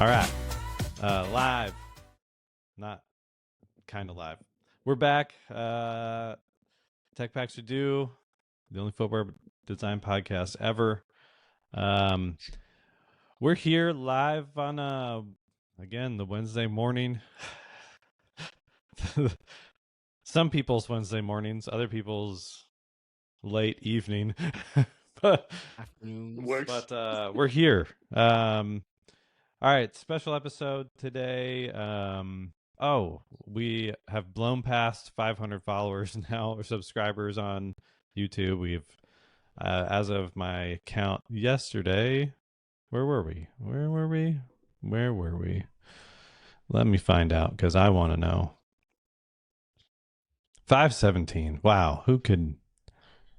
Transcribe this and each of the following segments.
All right. Live. Not kind of live. We're back. Tech Packs to Do, the only footwear design podcast ever. We're here live on, again, the Wednesday morning. Some people's Wednesday mornings, other people's late evening. but Afternoons. But we're here. All right, special episode today. We have blown past 500 followers now, or subscribers on YouTube. We've, as of my count yesterday, where were we? Let me find out because I want to know. 517. Wow, who could?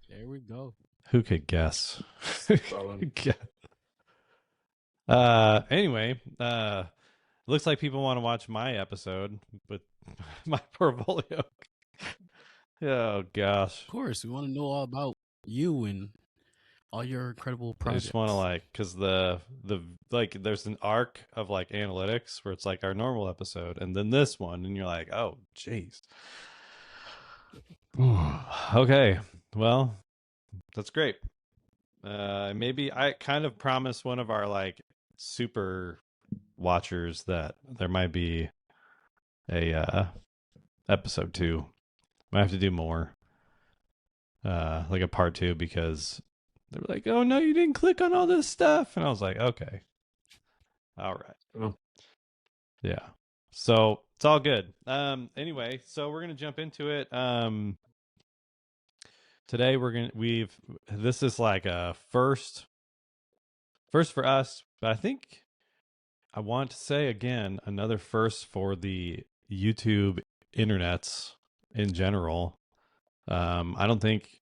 There we go. Who could guess? Anyway, looks like people want to watch my episode with my portfolio. Oh gosh. Of course, we want to know all about you and all your incredible I projects. just want to because the there's an arc of analytics where it's our normal episode and then this one and you're like, oh jeez. Okay, well, that's great. Maybe I kind of promised one of our super watchers that there might be a episode 2. Might have to do more, like a part 2, because they were like, oh no, you didn't click on all this stuff, and I was like, okay, all right. Oh. Yeah, so it's all good. Anyway, so we're gonna jump into it. Today this is like a first for us, but I think I want to say again another first for the YouTube internets in general. I don't think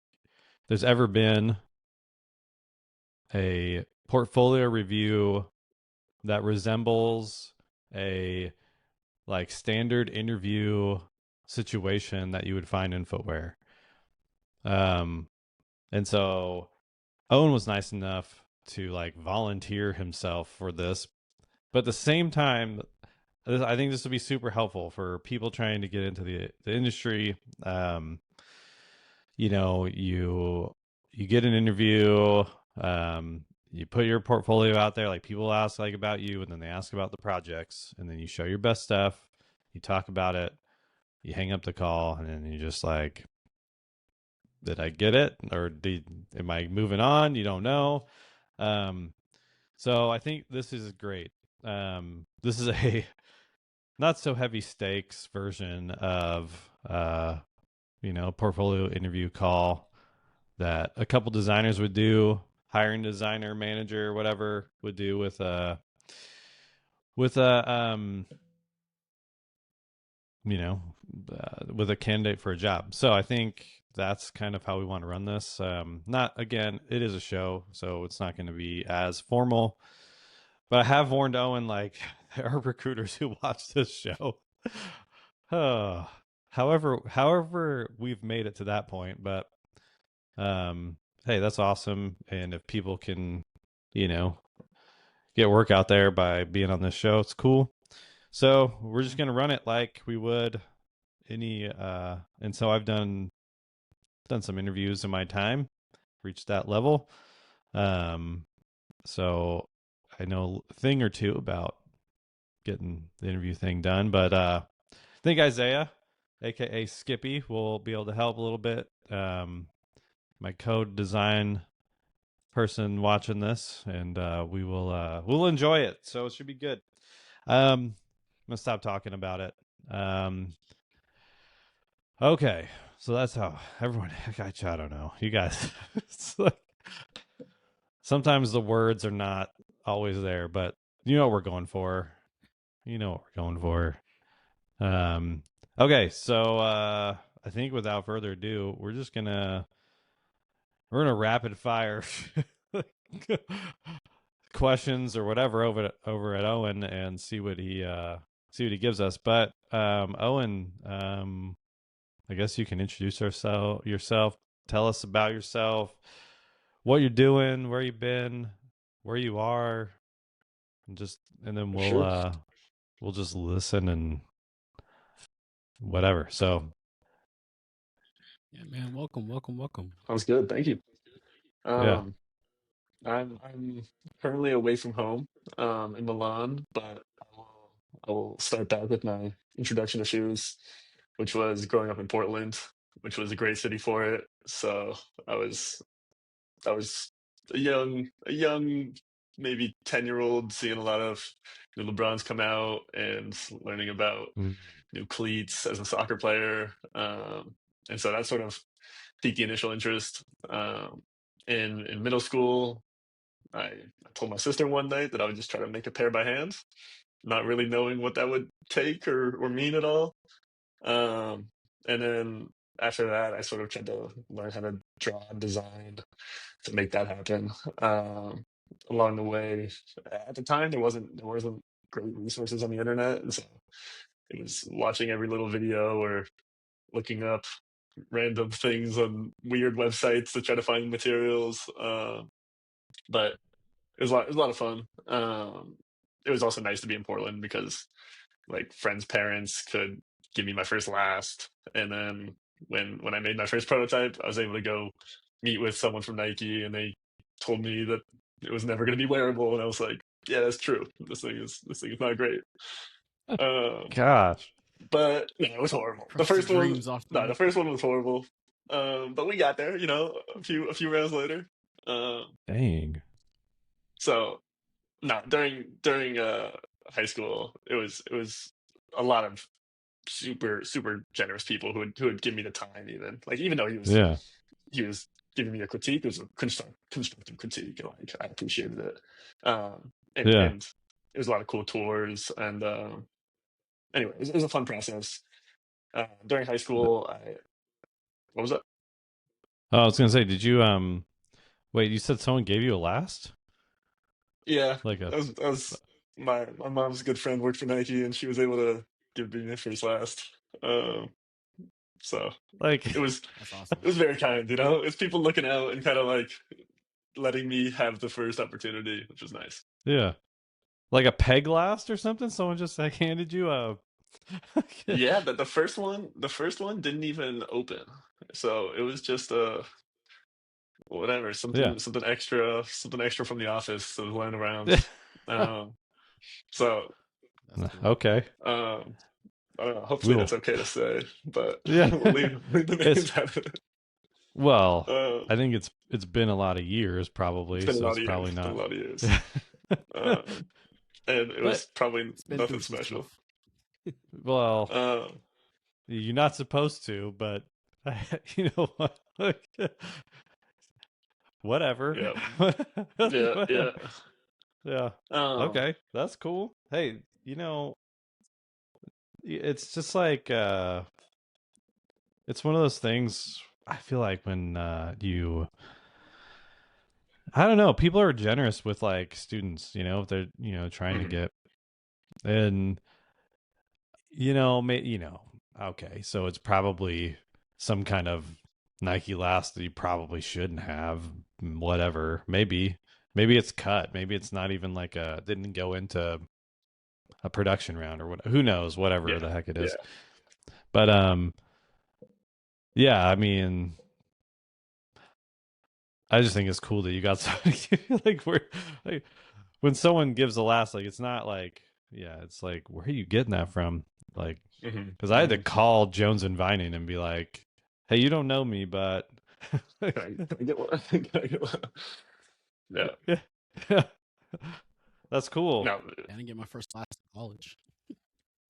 there's ever been a portfolio review that resembles a standard interview situation that you would find in footwear. And so Owen was nice enough to volunteer himself for this, but at the same time, I think this would be super helpful for people trying to get into the industry. You get an interview, you put your portfolio out there, people ask about you, and then they ask about the projects, and then you show your best stuff, you talk about it, you hang up the call, and then you just did I get it, or am I moving on? You don't know. So I think this is great. This is a not so heavy stakes version of portfolio interview call that a couple designers would do, hiring designer, manager, whatever would do with a candidate for a job. So I think that's kind of how we want to run this. Again, it is a show, so it's not going to be as formal. But I have warned Owen, there are recruiters who watch this show. However, we've made it to that point. But hey, that's awesome. And if people can, get work out there by being on this show, it's cool. So we're just gonna run it like we would any. And so I've done some interviews in my time, reached that level. So I know a thing or two about getting the interview thing done, but I think Isaiah, aka Skippy, will be able to help a little bit. My code design person watching this, and we'll enjoy it. So it should be good. I'm gonna stop talking about it. Okay, so that's how everyone. I don't know, you guys. It's sometimes the words are not always there, but you know what we're going for. Okay, so I think without further ado, we're gonna rapid fire questions or whatever over at Owen and see what he gives us. But Owen, I guess you can introduce yourself. Tell us about yourself, what you're doing, where you've been, where you are, and just and then For sure. we'll just listen and whatever. So Yeah, man. Welcome, welcome, welcome. Sounds good. Thank you. yeah. Um, I'm currently away from home, in Milan, but I will start back with my introduction to shoes, which was growing up in Portland, which was a great city for it. So I was I was a young, maybe 10-year-old seeing a lot of new LeBrons come out and learning about Mm. new cleats as a soccer player. And so that sort of piqued the initial interest. In middle school, I told my sister one night that I would just try to make a pair by hand, not really knowing what that would take or mean at all. Um, and then after that, I sort of tried to learn how to draw and design to make that happen. Along the way, at the time, there wasn't great resources on the internet, and so it was watching every little video or looking up random things on weird websites to try to find materials. But it was a lot of fun. It was also nice to be in Portland because like friends' parents could give me my first last, and then when I made my first prototype, I was able to go meet with someone from Nike, and they told me that it was never going to be wearable, and I was like, yeah, that's true. This thing is not great. Um, Gosh. but no, it was horrible. The Crushed your first one, dreams off the no, the Nike. first one was horrible. But we got there, a few rounds later. Um, Dang. so no, during high school, it was a lot of super super generous people who would give me the time, even though he was Yeah. he was giving me a critique. It was a constructive critique, and like I appreciated it. And Yeah. it was a lot of cool tours, and anyway, it was a fun process. During high school, I what was that? Oh, I was gonna say, did you wait, you said someone gave you a last? Yeah, Like a that was my mom's good friend worked for Nike, and she was able to give me my first last. Um, so like it was That's awesome. it was very kind, you know. It's people looking out and kind of like letting me have the first opportunity, which was nice. yeah. Like a peg last or something? Someone just like handed you a Yeah, the first one didn't even open, so it was just whatever, Yeah. something extra from the office that was lying around. Um, so That's cool. Okay. um, I don't know. Hopefully We'll that's okay to say, but yeah. we'll leave the It's names out of it. well, Uh, I think it's been a lot of years it's probably, been a so lot it's of years. probably It's been a not. lot of years, um, and it But was probably It's been through nothing some special. stuff. well, Uh, you're not supposed to, but you know what? Like, whatever. yeah, yeah, yeah. Yeah. Um, Okay, that's cool. Hey, it's just like it's one of those things. I feel like when I don't know, people are generous with like students, if they're, trying to mhm, get and okay, so it's probably some kind of Nike last that you probably shouldn't have, whatever. Maybe it's cut. Maybe it's not even like didn't go into a production round or what, who knows, whatever yeah, the heck it is. yeah. But yeah, I mean, I just think it's cool that you got somebody like like when someone gives a last, like it's not like, yeah, it's like, where are you getting that from? Like, Hmm, because I had to hmm. call Jones and Vining and be like, hey, you don't know me, but Can I get one? Can I get one? Yeah. yeah, that's cool. No. I didn't get my first class in college.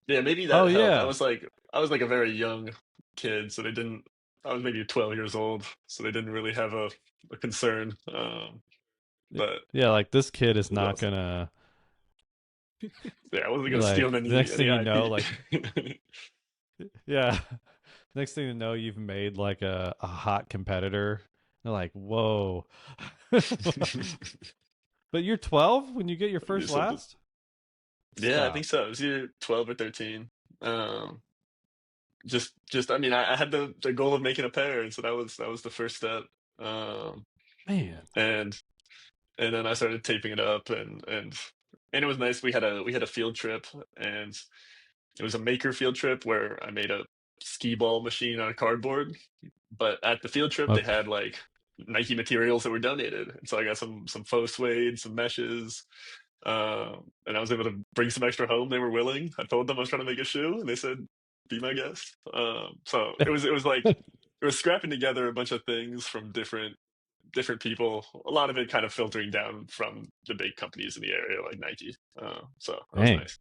Yeah, maybe Oh that helped. I yeah, was like I was like a very young kid, so they didn't. I was maybe 12 years old, so they didn't really have a concern. But yeah. Like this kid is it was not awesome. gonna Yeah, I wasn't gonna steal like the any next thing any you know, IP. like yeah, next thing you know, you've made like a hot competitor. They're like, whoa. But you're 12 when you get your Or first something. last? Yeah, I Stop. think so. It was either 12 or 13. Um, just I mean, I had the goal of making a pair, and so that was the first step. Um, Man. and and then I started taping it up, and and it was nice. We had a field trip, and it was a maker field trip where I made a skee ball machine out of cardboard. But at the field trip, they Okay. had like Nike materials that were donated, and so I got some faux suede, some meshes, and I was able to bring some extra home. They were willing. I told them I was trying to make a shoe, and they said, "Be my guest." So it was like it was scrapping together a bunch of things from different people. A lot of it kind of filtering down from the big companies in the area like Nike. So that was Dang. nice.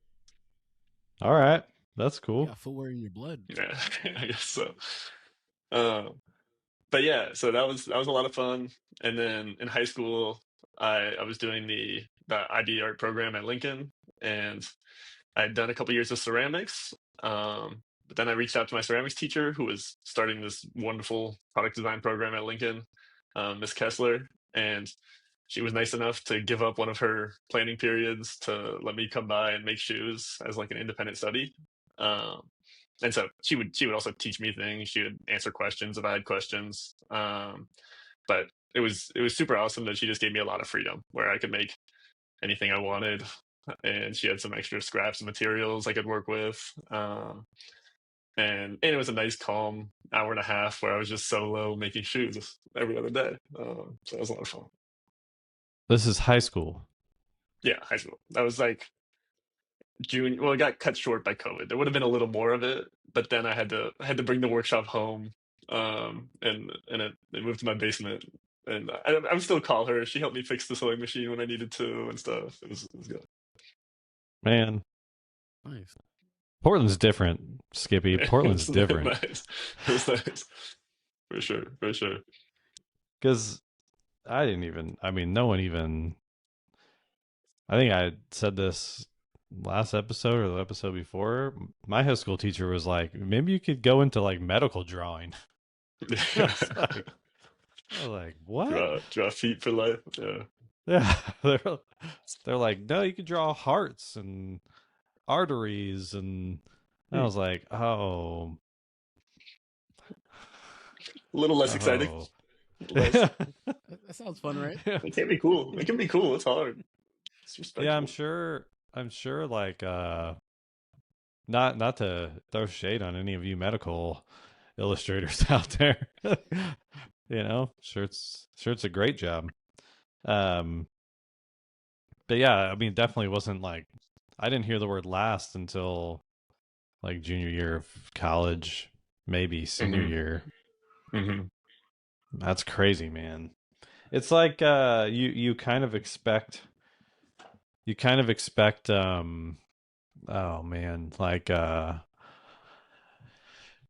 All right. That's You cool. got footwear in your blood. Yeah, I guess so. Um, but yeah, so that was a lot of fun. And then in high school, I was doing the IB art program at Lincoln, and I had done a couple years of ceramics. But then I reached out to my ceramics teacher, who was starting this wonderful product design program at Lincoln, Miss Kessler, and she was nice enough to give up one of her planning periods to let me come by and make shoes as like an independent study. Um, and so she would also teach me things. She would answer questions if I had questions. But it was super awesome that she just gave me a lot of freedom where I could make anything I wanted, and she had some extra scraps and materials I could work with. And it was a nice, calm hour and a half where I was just solo making shoes every other day. So it was a lot of fun. This is high school. Yeah, high school. That was like June. Well, it got cut short by COVID. There would have been a little more of it, but then I had to bring the workshop home, and it moved to my basement. And I would still call her. She helped me fix the sewing machine when I needed to and stuff. It was good. Man, Nice. Portland's different, Skippy. It Portland's was different. nice. It was nice for sure. For sure. Because I didn't even, I mean, no one even, I think I said this last episode or the episode before. My high school teacher was like, maybe you could go into like medical drawing. I was like, what? Draw feet for life. Yeah. Yeah. They're like, no, you can draw hearts and arteries. And I Hmm. was like, oh, A little less exciting. oh. A little less. That sounds fun, right? It can be cool. It can be cool. It's hard. It's Yeah, I'm respectable. sure. I'm sure. Like, not to throw shade on any of you medical illustrators out there. Sure it's a great job. Um, but yeah, I mean, definitely wasn't like I didn't hear the word last until like junior year of college, maybe senior Hmm. year. Hmm. That's crazy, man. It's like you kind of expect oh man, like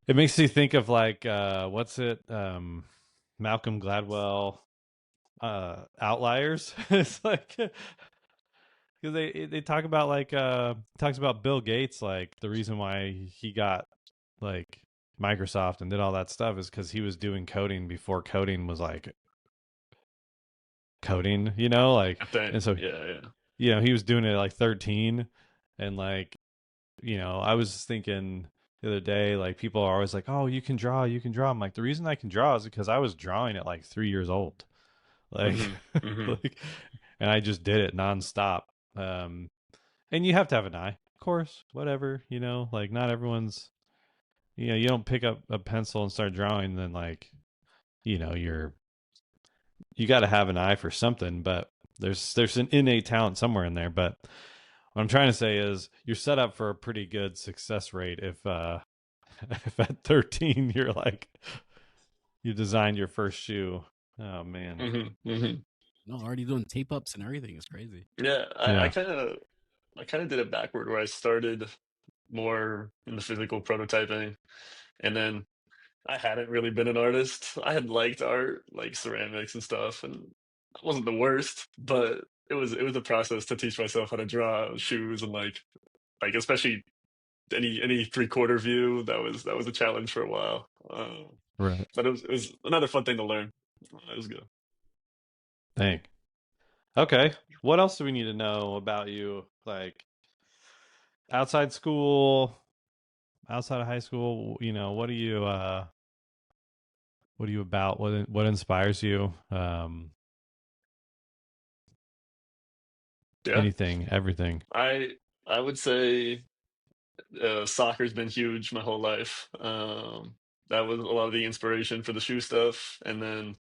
it makes you think of like what's it Malcolm Gladwell Outliers. It's like because they talk about like talks about Bill Gates, like the reason why he got like Microsoft and did all that stuff is because he was doing coding before coding was like coding, like, I think. and so Yeah. Yeah. he was doing it at like 13, and like I was thinking the other day, like people are always like, oh, you can draw. I'm like, the reason I can draw is because I was drawing at like 3 years old, like, Hmm. Hmm. like, and I just did it nonstop. Um, and you have to have an eye, of course, whatever, like not everyone's, you don't pick up a pencil and start drawing, and then like, you got to have an eye for something, but there's an innate talent somewhere in there. But what I'm trying to say is you're set up for a pretty good success rate if if at 13 you're like you designed your first shoe. Oh man. Hmm. Hmm. No, already doing tape ups and everything. It's crazy. Yeah. I Yeah. kind of I kind of did it backward where I started more in the physical prototyping, and then I hadn't really been an artist. I had liked art, like ceramics and stuff, and it wasn't the worst, but it was a process to teach myself how to draw shoes and like especially any three-quarter view. That was a challenge for a while. Right. But it was another fun thing to learn. It was good. Dang. Okay. What else do we need to know about you? Like outside school, outside of high school, what are you about? What inspires you? Yeah, Anything, everything. I would say soccer's been huge my whole life. That was a lot of the inspiration for the shoe stuff, and then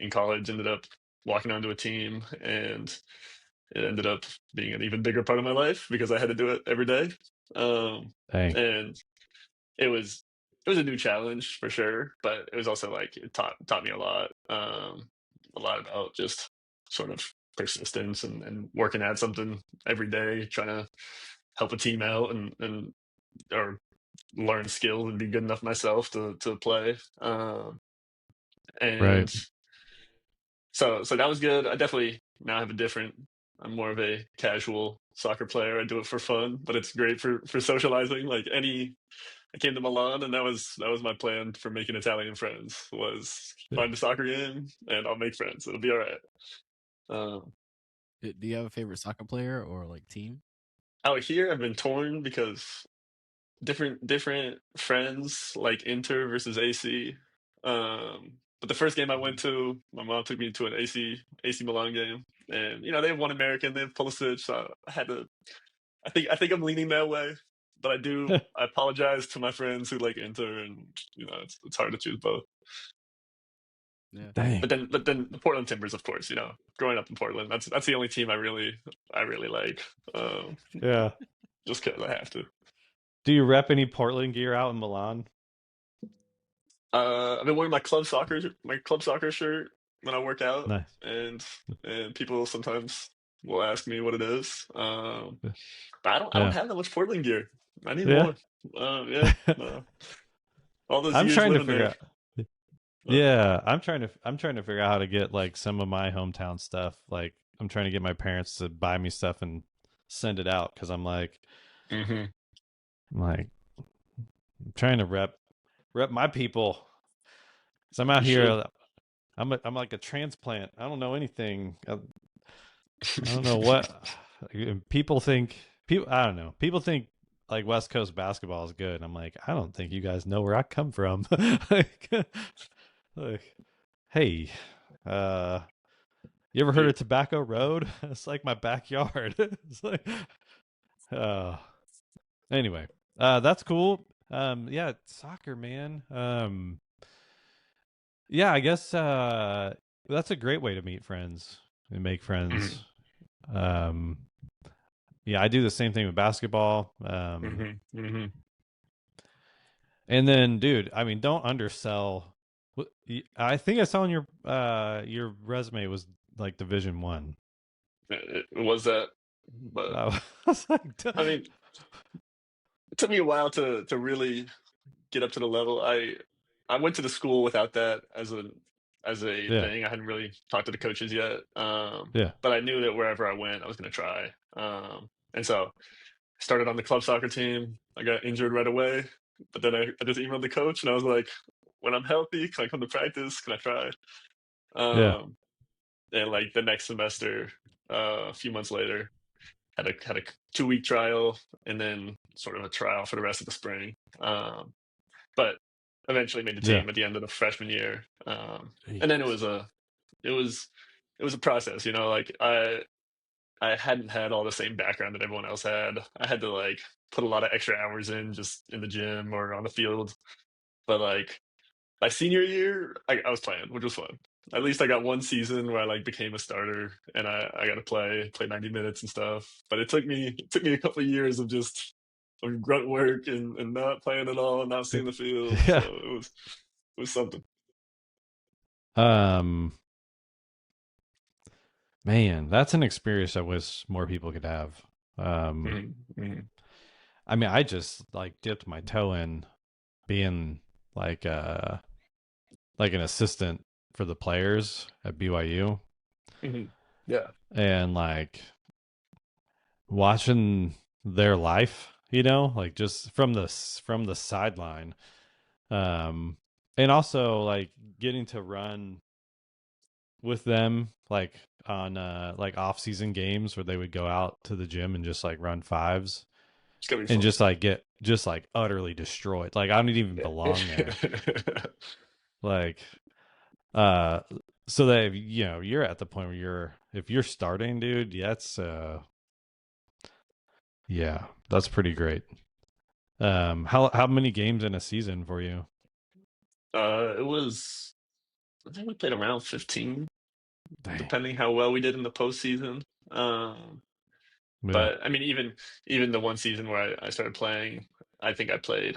in college ended up walking onto a team, and it ended up being an even bigger part of my life because I had to do it every day. Um, Dang. and it was a new challenge for sure, but it was also like it taught me a lot about just sort of persistence and working at something every day, trying to help a team out and or learn skills and be good enough myself to play. Right. And so that was good. I definitely now have a different. I'm more of a casual soccer player. I do it for fun, but it's great for socializing. Like any I came to Milan, and that was my plan for making Italian friends. Was Yeah. find a soccer game, and I'll make friends. It'll be all right. Um, Do you have a favorite soccer player or like team? Out here, I've been torn because different friends like Inter versus AC. But the first game I went to, my mom took me to an AC Milan game, and you know they have one American, they have Pulisic, so I had to. I think I'm leaning that way, but I apologize to my friends who like Inter, and you know it's hard to choose both. Yeah. Dang. But then the Portland Timbers, of course, you know, growing up in Portland, that's the only team I really like. Um, Yeah. just because I have to. Do you rep any Portland gear out in Milan? I've been wearing my club soccer shirt when I work out, Nice. and people sometimes will ask me what it is. But I don't Yeah. have that much Portland gear. I need Yeah. more. Yeah, uh, all those I'm years trying to living figure there. out. Uh, Yeah, I'm trying to figure out how to get like some of my hometown stuff. Like I'm trying to get my parents to buy me stuff and send it out because hmm I'm like I'm trying to rep my people. So I'm out You should. here. I'm like a transplant. I don't know anything. I don't know what people think. People I don't know. People think like West Coast basketball is good. I'm like I don't think you guys know where I come from. like, like, hey, uh, you ever heard You, of Tobacco Road? It's like my backyard. It's like, uh, anyway, that's cool. Yeah, soccer, man. Yeah, I guess that's a great way to meet friends and make hmm friends. Um, yeah, I do the same thing with basketball. hmm And then, dude, I mean, don't undersell. I think I saw on your resume was like Division 1. It was that, but I was like, I mean, it took me a while to really get up to the level. I went to the school without that as a yeah, thing. I hadn't really talked to the coaches yet, yeah, but I knew that wherever I went, I was going to try. And so I started on the club soccer team. I got injured right away, but then I just emailed the coach and I was like, "When I'm healthy, can I come to practice? Can I try?" yeah, Um, and like the next semester, a few months later, had a 2 week trial and then sort of a trial for the rest of the spring. But eventually made the yeah. team at the end of the freshman year. And then Jeez. it was it was a process, you know, like I hadn't had all the same background that everyone else had. I had to like put a lot of extra hours in just in the gym or on the field. But like my senior year, I was playing, which was fun. At least I got one season where I like became a starter and I got to play 90 minutes and stuff. But it took me a couple of years of grunt work and not playing at all, not seeing the field. So Yeah. it was something. Um, man, that's an experience I wish more people could have. Um, Mhm, mhm, I mean, I just like dipped my toe in being like like an assistant for the players at BYU mhm. Yeah, and like watching their life, like just from the sideline. Um and also like getting to run with them like on like off-season games where they would go out to the gym and just like run fives it's gonna be and fun. just like get just like utterly destroyed. Like I don't even Yeah. belong there. Like uh so that you're at the point where if you're starting, dude, yeah, that's pretty great. How many games in a season for you? It was, I think we played around 15, Dang. depending how well we did in the postseason. Um, Yeah. but I mean, even the one season where I started playing, I think I played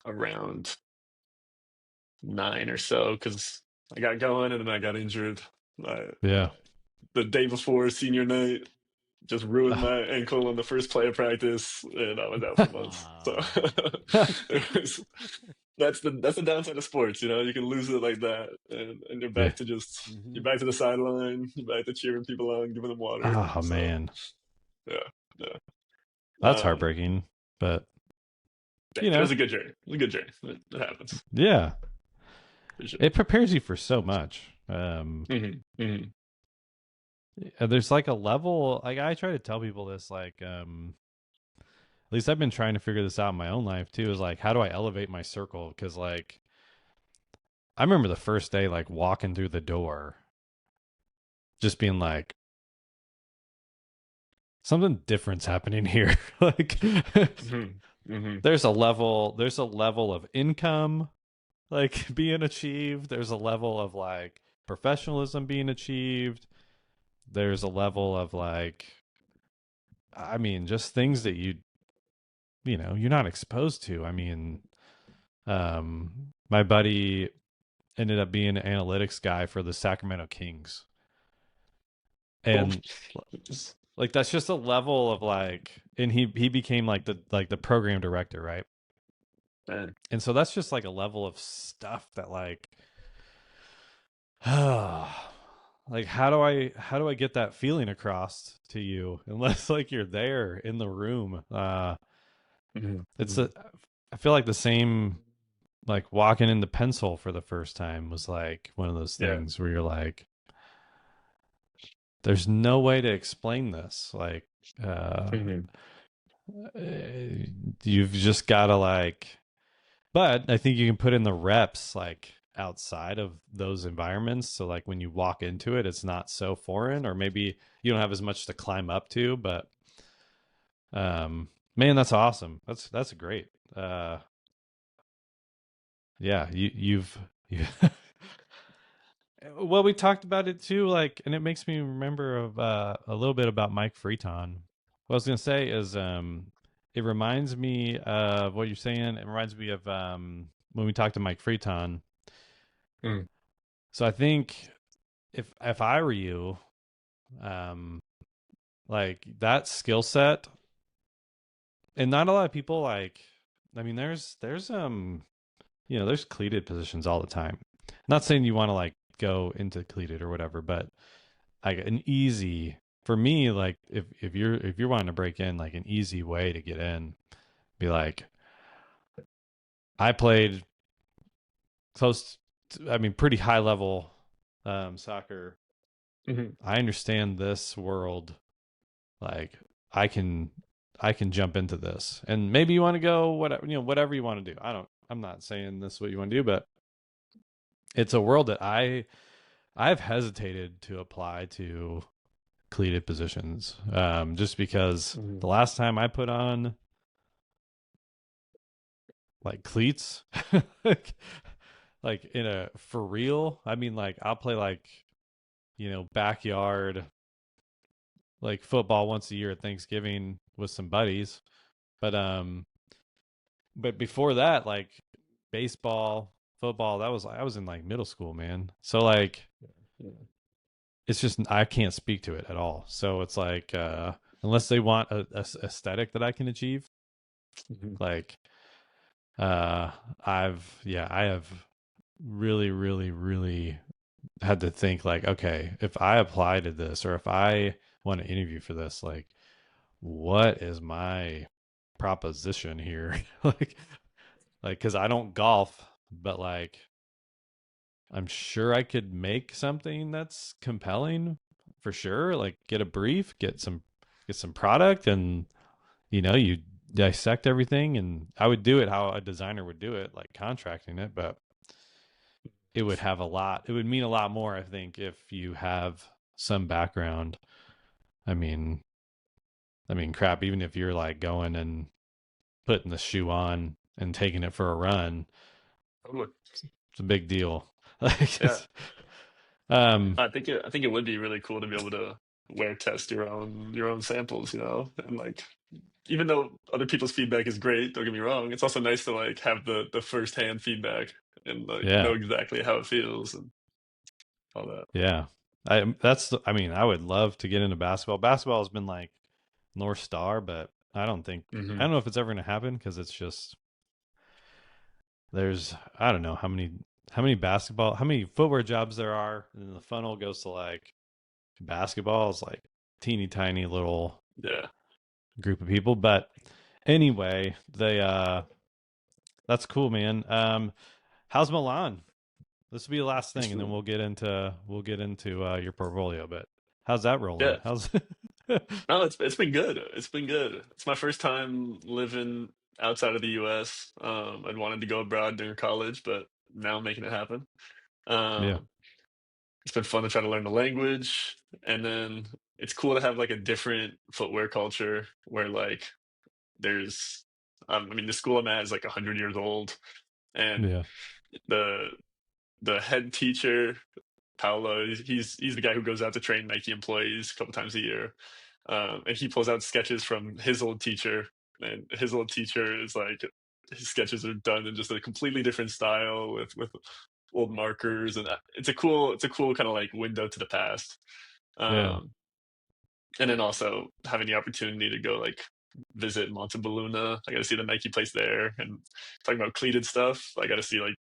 around 9 or so because I got going and then I got injured. I, Yeah. the day before senior night, just ruined my ankle on the first play of practice, and I was out for months. So it was, that's the downside of sports. You can lose it like that, and you're Yeah. back to Hmm. you're back to the sideline. You're back to cheering people on, giving them water. Oh So man, yeah, yeah. that's Um, heartbreaking. But yeah, you it know, was a good journey. It was a good journey. It happens yeah, for sure. it prepares you for so much. Hmm. There's like a level. Like I try to tell people this. Like, at least I've been trying to figure this out in my own life too. Is like, how do I elevate my circle? Because like, I remember the first day, like walking through the door, just being like, something different's happening here. Like, Hmm. Hmm. there's a level of income like being achieved. There's a level of like professionalism being achieved. There's a level of like, I mean, just things that you're not exposed to. I mean, my buddy ended up being an analytics guy for the Sacramento Kings. Cool. And like that's just a level of like, and he became like the program director, right? Man. And so that's just like a level of stuff that like like how do I get that feeling across to you unless like you're there in the room. Hmm. It's Hmm. a I feel like the same, like walking into pencil for the first time was like one of those Yeah. things where you're like, there's no way to explain this. Like, uh, Hmm. you've just got to like, but I think you can put in the reps like outside of those environments. So like when you walk into it, it's not so foreign, or maybe you don't have as much to climb up to, but, man, that's awesome. That's great. Yeah, you well, we talked about it too, like, and it makes me remember of a little bit about Mike Freeton. What I was gonna say is, it reminds me of what you're saying. It reminds me of when we talked to Mike Freeton. Mm. So I think if I were you, um, like that skill set, and not a lot of people like. I mean, there's cleated positions all the time. Not saying you want to like go into cleated or whatever, but like an easy for me, like if you're wanting to break in, like an easy way to get in, be like, I played close to, I mean, pretty high level soccer. Hmm. I understand this world. Like I can I can jump into this. And maybe you want to go whatever you want to do. I'm not saying this is what you want to do, but it's a world that I've hesitated to apply to cleated positions, just because Hmm. the last time I put on like cleats, like, like in a for real, I mean, like I'll play like backyard like football once a year at Thanksgiving with some buddies, but before that, like baseball, football, that was I was in like middle school, man. So like Yeah. it's just I can't speak to it at all. So it's like, unless they want a aesthetic that I can achieve, Hmm. like, uh I have really really really had to think like, okay, if I apply to this or if I want to interview for this, like what is my proposition here? Like cuz I don't golf, but like I'm sure I could make something that's compelling for sure. Like get a brief, get some product, and you dissect everything. And I would do it how a designer would do it, like contracting it. But it would have it would mean a lot more, I think, if you have some background. I mean, crap, even if you're like going and putting the shoe on and taking it for a run, Totally. it's a big deal. Like, Yeah. um, I think it would be really cool to be able to wear test your own samples, you know, and like even though other people's feedback is great, don't get me wrong, it's also nice to like have the first hand feedback and like know yeah, exactly how it feels and all that. yeah. I mean, I would love to get into basketball. Basketball has been like North Star, but I Hmm. don't know if it's ever going to happen because it's just, I don't know how many footwear jobs there are, and then the funnel goes to like basketball is like teeny tiny little Yeah. group of people. But anyway, that's cool, man. How's Milan? This will be the last thing, and then we'll get into your portfolio. But how's that rolling? Yeah. How's No, it's been good. It's been good. It's my first time living outside of the US. I'd wanted to go abroad during college, but now I'm making it happen. yeah, Um, it's been fun to try to learn the language, and then it's cool to have like a different footwear culture where like there's I mean the school I'm at is like 100 years old, and yeah, the the head teacher Paolo, he's the guy who goes out to train Nike employees a couple times a year, and he pulls out sketches from his old teacher, and his old teacher is like his sketches are done in just a completely different style with old markers, and it's a cool kind of like window to the past. yeah, Um, and then also having the opportunity to go like visit Montebelluna, I got to see the Nike place there, and talking about cleated stuff, I got to see like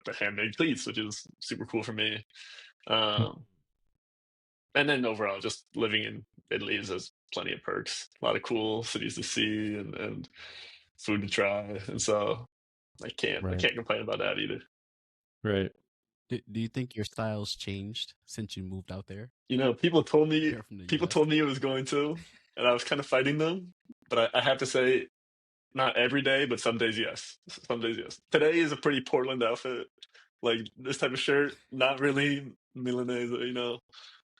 the handmade cleats, which is super cool for me. Um, and then overall, just living in Italy has plenty of perks, a lot of cool cities to see and food to try, and so I right, can't complain about that either. right, Do you think your style's changed since you moved out there? You know, Here from the people U.S. told me it was going to, and I was kind of fighting them, but I have to say, not every day, but some days yes, some days yes. Today is a pretty Portland outfit, like this type of shirt, not really Milanese, you know.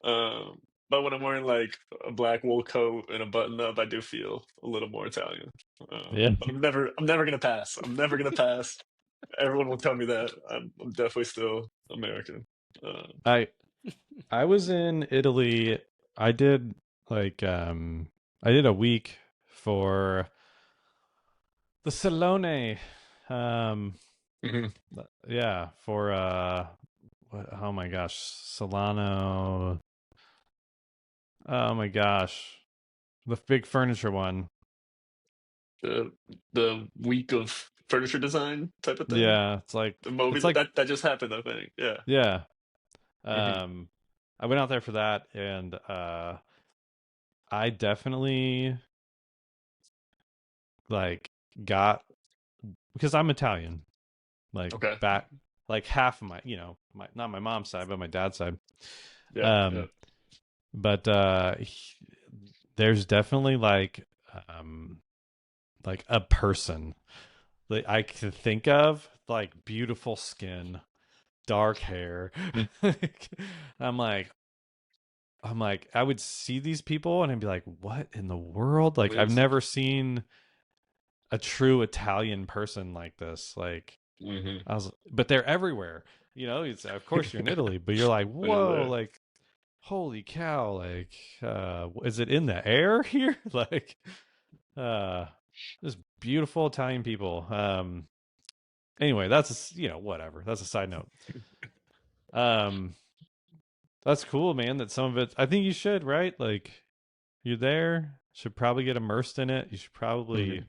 Um, but when I'm wearing like a black wool coat and a button up, I do feel a little more Italian. yeah. But I'm never gonna pass. I'm never gonna pass. Everyone will tell me that. I'm definitely still American. I I was in Italy. I did like I did a week for the Salone. Um Mhm. yeah, for oh my gosh, Solano. Oh my gosh. The big furniture one. The week of furniture design type of thing. Yeah, The movie it's like that just happened, I think. Yeah. yeah. Hmm. Um I went out there for that, and I definitely like got, because I'm Italian, like Okay. back like half of my, my, not my mom's side but my dad's side. Yeah. Yeah. um but there's definitely um like a person that I can think of, like beautiful skin, dark hair. i'm like I would see these people and I'd be like, what in the world? Like, I've Please. never seen a true Italian person like this. Like, Hmm. but they're everywhere. It's, of course you're in Italy, but you're like, When you're whoa, there. like, holy cow, like, is it in the air here? Like, uh, just beautiful Italian people. Anyway, that's whatever. That's a side note. Um, that's cool, man. That some of it, I think you should, right? Like, you're there, should probably get immersed in it. You should probably, Hmm.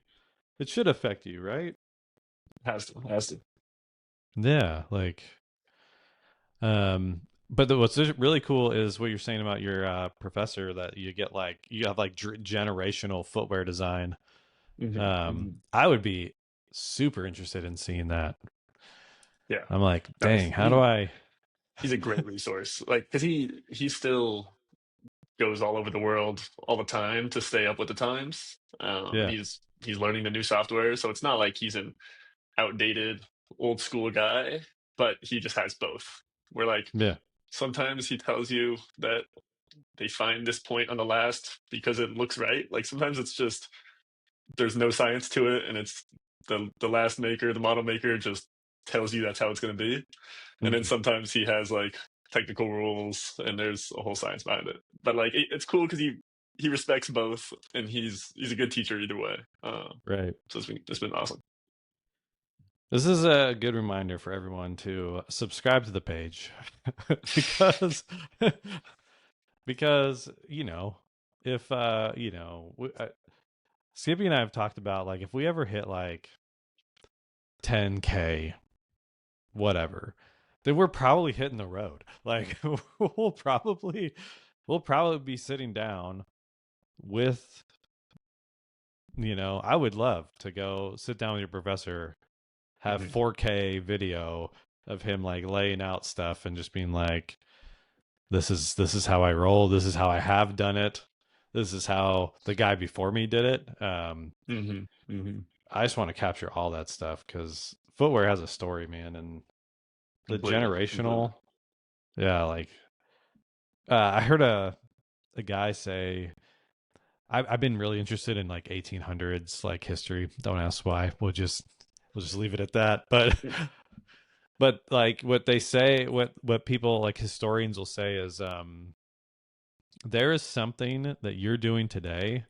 it should affect you, right? Has to. Has to. Yeah, like, but what's really cool is what you're saying about your professor, that you have like generational footwear design. Hmm. Hmm. I would be super interested in seeing that. Yeah. I'm like, No, dang, how do I? he's a great resource. Like, because he still goes all over the world all the time to stay up with the times. And Yeah, he's learning the new software, so it's not like he's an outdated old school guy, but he just has both. Where like Yeah. sometimes he tells you that they find this point on the last because it looks right. Like sometimes it's just there's no science to it, and it's the last maker, the model maker, just tells you that's how it's going to be. And then Mhm. sometimes he has like technical rules, and there's a whole science behind it. But like it's cool because he respects both, and he's a good teacher either way. Right. So it's been awesome. This is a good reminder for everyone to subscribe to the page because because if Skippy and I have talked about like if we ever hit like 10K whatever, then we're probably hitting the road. Like we'll probably be sitting down with I would love to go sit down with your professor, have Mhm. 4K video of him like laying out stuff and just being like, this is how I roll, this is how I have done it, this is how the guy before me did it. Mhm. Mhm. I just want to capture all that stuff because footwear has a story, man, and the Completely. Completely. generational, yeah, like I heard a guy say, I've been really interested in like 1800s like history. Don't ask why. We'll just leave it at that. But but like what they say, what people like historians will say is there is something that you're doing today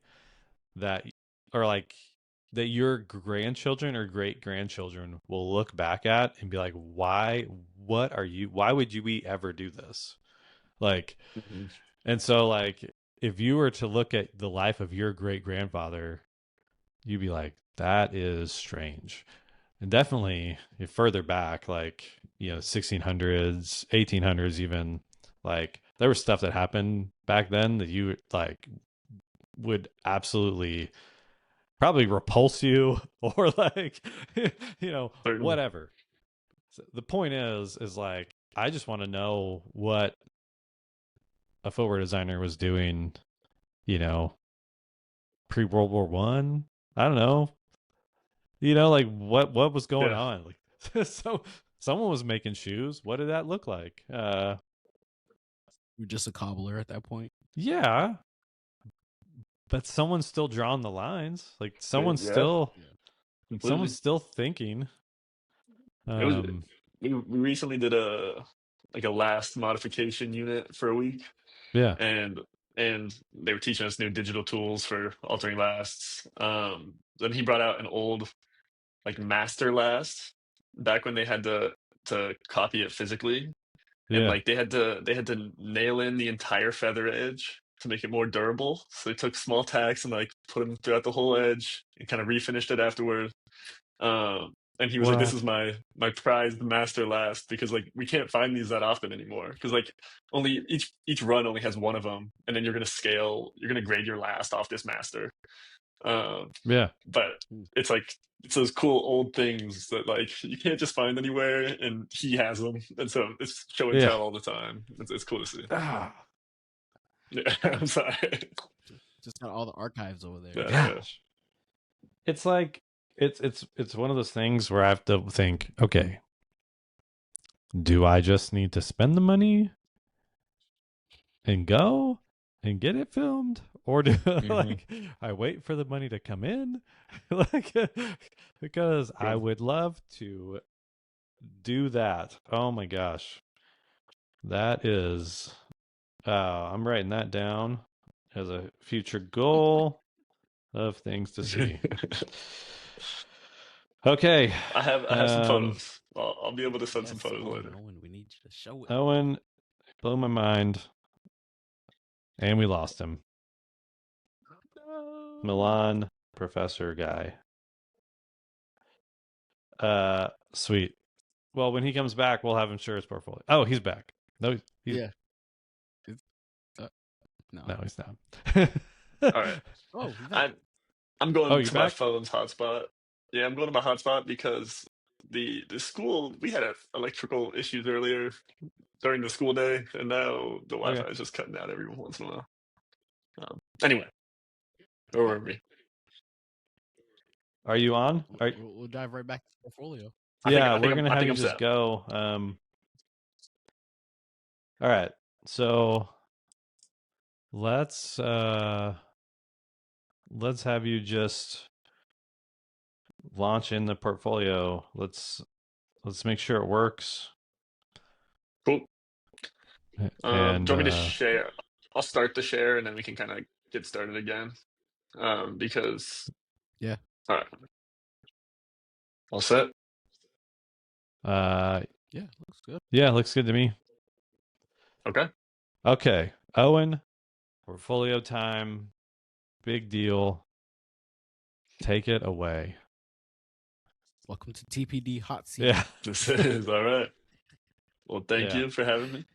that or like that your grandchildren or great grandchildren will look back at and be like, why would you we ever do this? Like, Mhm. and so like if you were to look at the life of your great grandfather, you'd be like, that is strange. And definitely further back, like, 1600s, 1800s, even, like, there was stuff that happened back then that you, like, would absolutely probably repulse you or, like, Certainly. whatever. So the point is like, I just want to know what a footwear designer was doing, you know, pre World War One. I don't know, like what was going Yeah. on, like so someone was making shoes. What did that look like? You're just a cobbler at that point. Yeah, but someone's still drawing the lines, like Yeah. Yeah. someone's Completely. still thinking. It was um we recently did a last modification unit for a week, yeah, and they were teaching us new digital tools for altering lasts. Then he brought out an old like master last back when they had to copy it physically, and yeah, like they had to nail in the entire feather edge to make it more durable. So they took small tacks and like put them throughout the whole edge and kind of refinished it afterward. And he was like, "This what, is my prized master last because like we can't find these that often anymore because like only each run only has one of them, and then you're gonna grade your last off this master. yeah, But Hmm. it's like it's those cool old things that like you can't just find anywhere, and he has them, and so it's show and yeah. tell all the time. It's cool to see. Ah, Yeah, I'm sorry. Just got all the archives over there. Yeah, yeah. gosh, it's like it's one of those things where I have to think, okay, do I just need to spend the money and go and get it filmed, or do Hmm. like I wait for the money to come in? Like, because I Cool. would love to do that. Oh my gosh, that is I'm writing that down as a future goal of things to see. Okay. I have some um photos. I'll be able to send some Yes, photos Owen. later. Owen, we need you to show it. Owen blew my mind, and we lost him. No. Milan professor guy. Sweet. Well, when he comes back, we'll have him share his portfolio. Oh, he's back. No, he's Yeah. It's, uh, no. no, he's not. All right. Oh, he's back. I'm I'm Oh, going you're to my back? phone's hotspot. Yeah, I'm going to my hotspot because the school we had electrical issues earlier during the school day, and now the Okay. Wi-Fi is just cutting out every once in a while. Anyway, where were we? Are you on? We'll dive right back to the portfolio. Yeah, we're gonna I have think you I'm just set. go. All right. So let's have you just launch in the portfolio. Let's make sure it works. Cool. Do And you want me to share? I'll start the share, and then we can kind of get started again. Because Yeah. all right, all set. Yeah, looks good. Yeah, looks good to me. Okay. Okay, Owen, portfolio time, big deal. Take it away. Welcome to TPD Hot Seat. Yeah. This is all right. Well, thank Yeah. you for having me.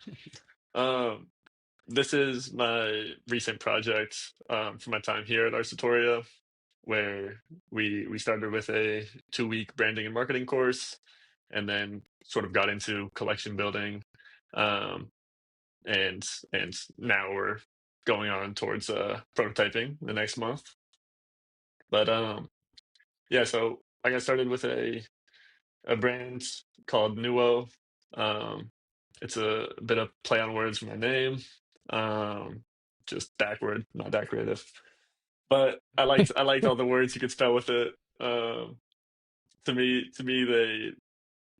Um, this is my recent project from my time here at Arcitoria, where we started with a 2-week branding and marketing course, and then sort of got into collection building, um, and now we're going on towards prototyping the next month. But yeah, so I got started with a brand called Nuo. Um, it's a bit of play on words for my name, um, just backward, not that creative. But I liked all the words you could spell with it. To me,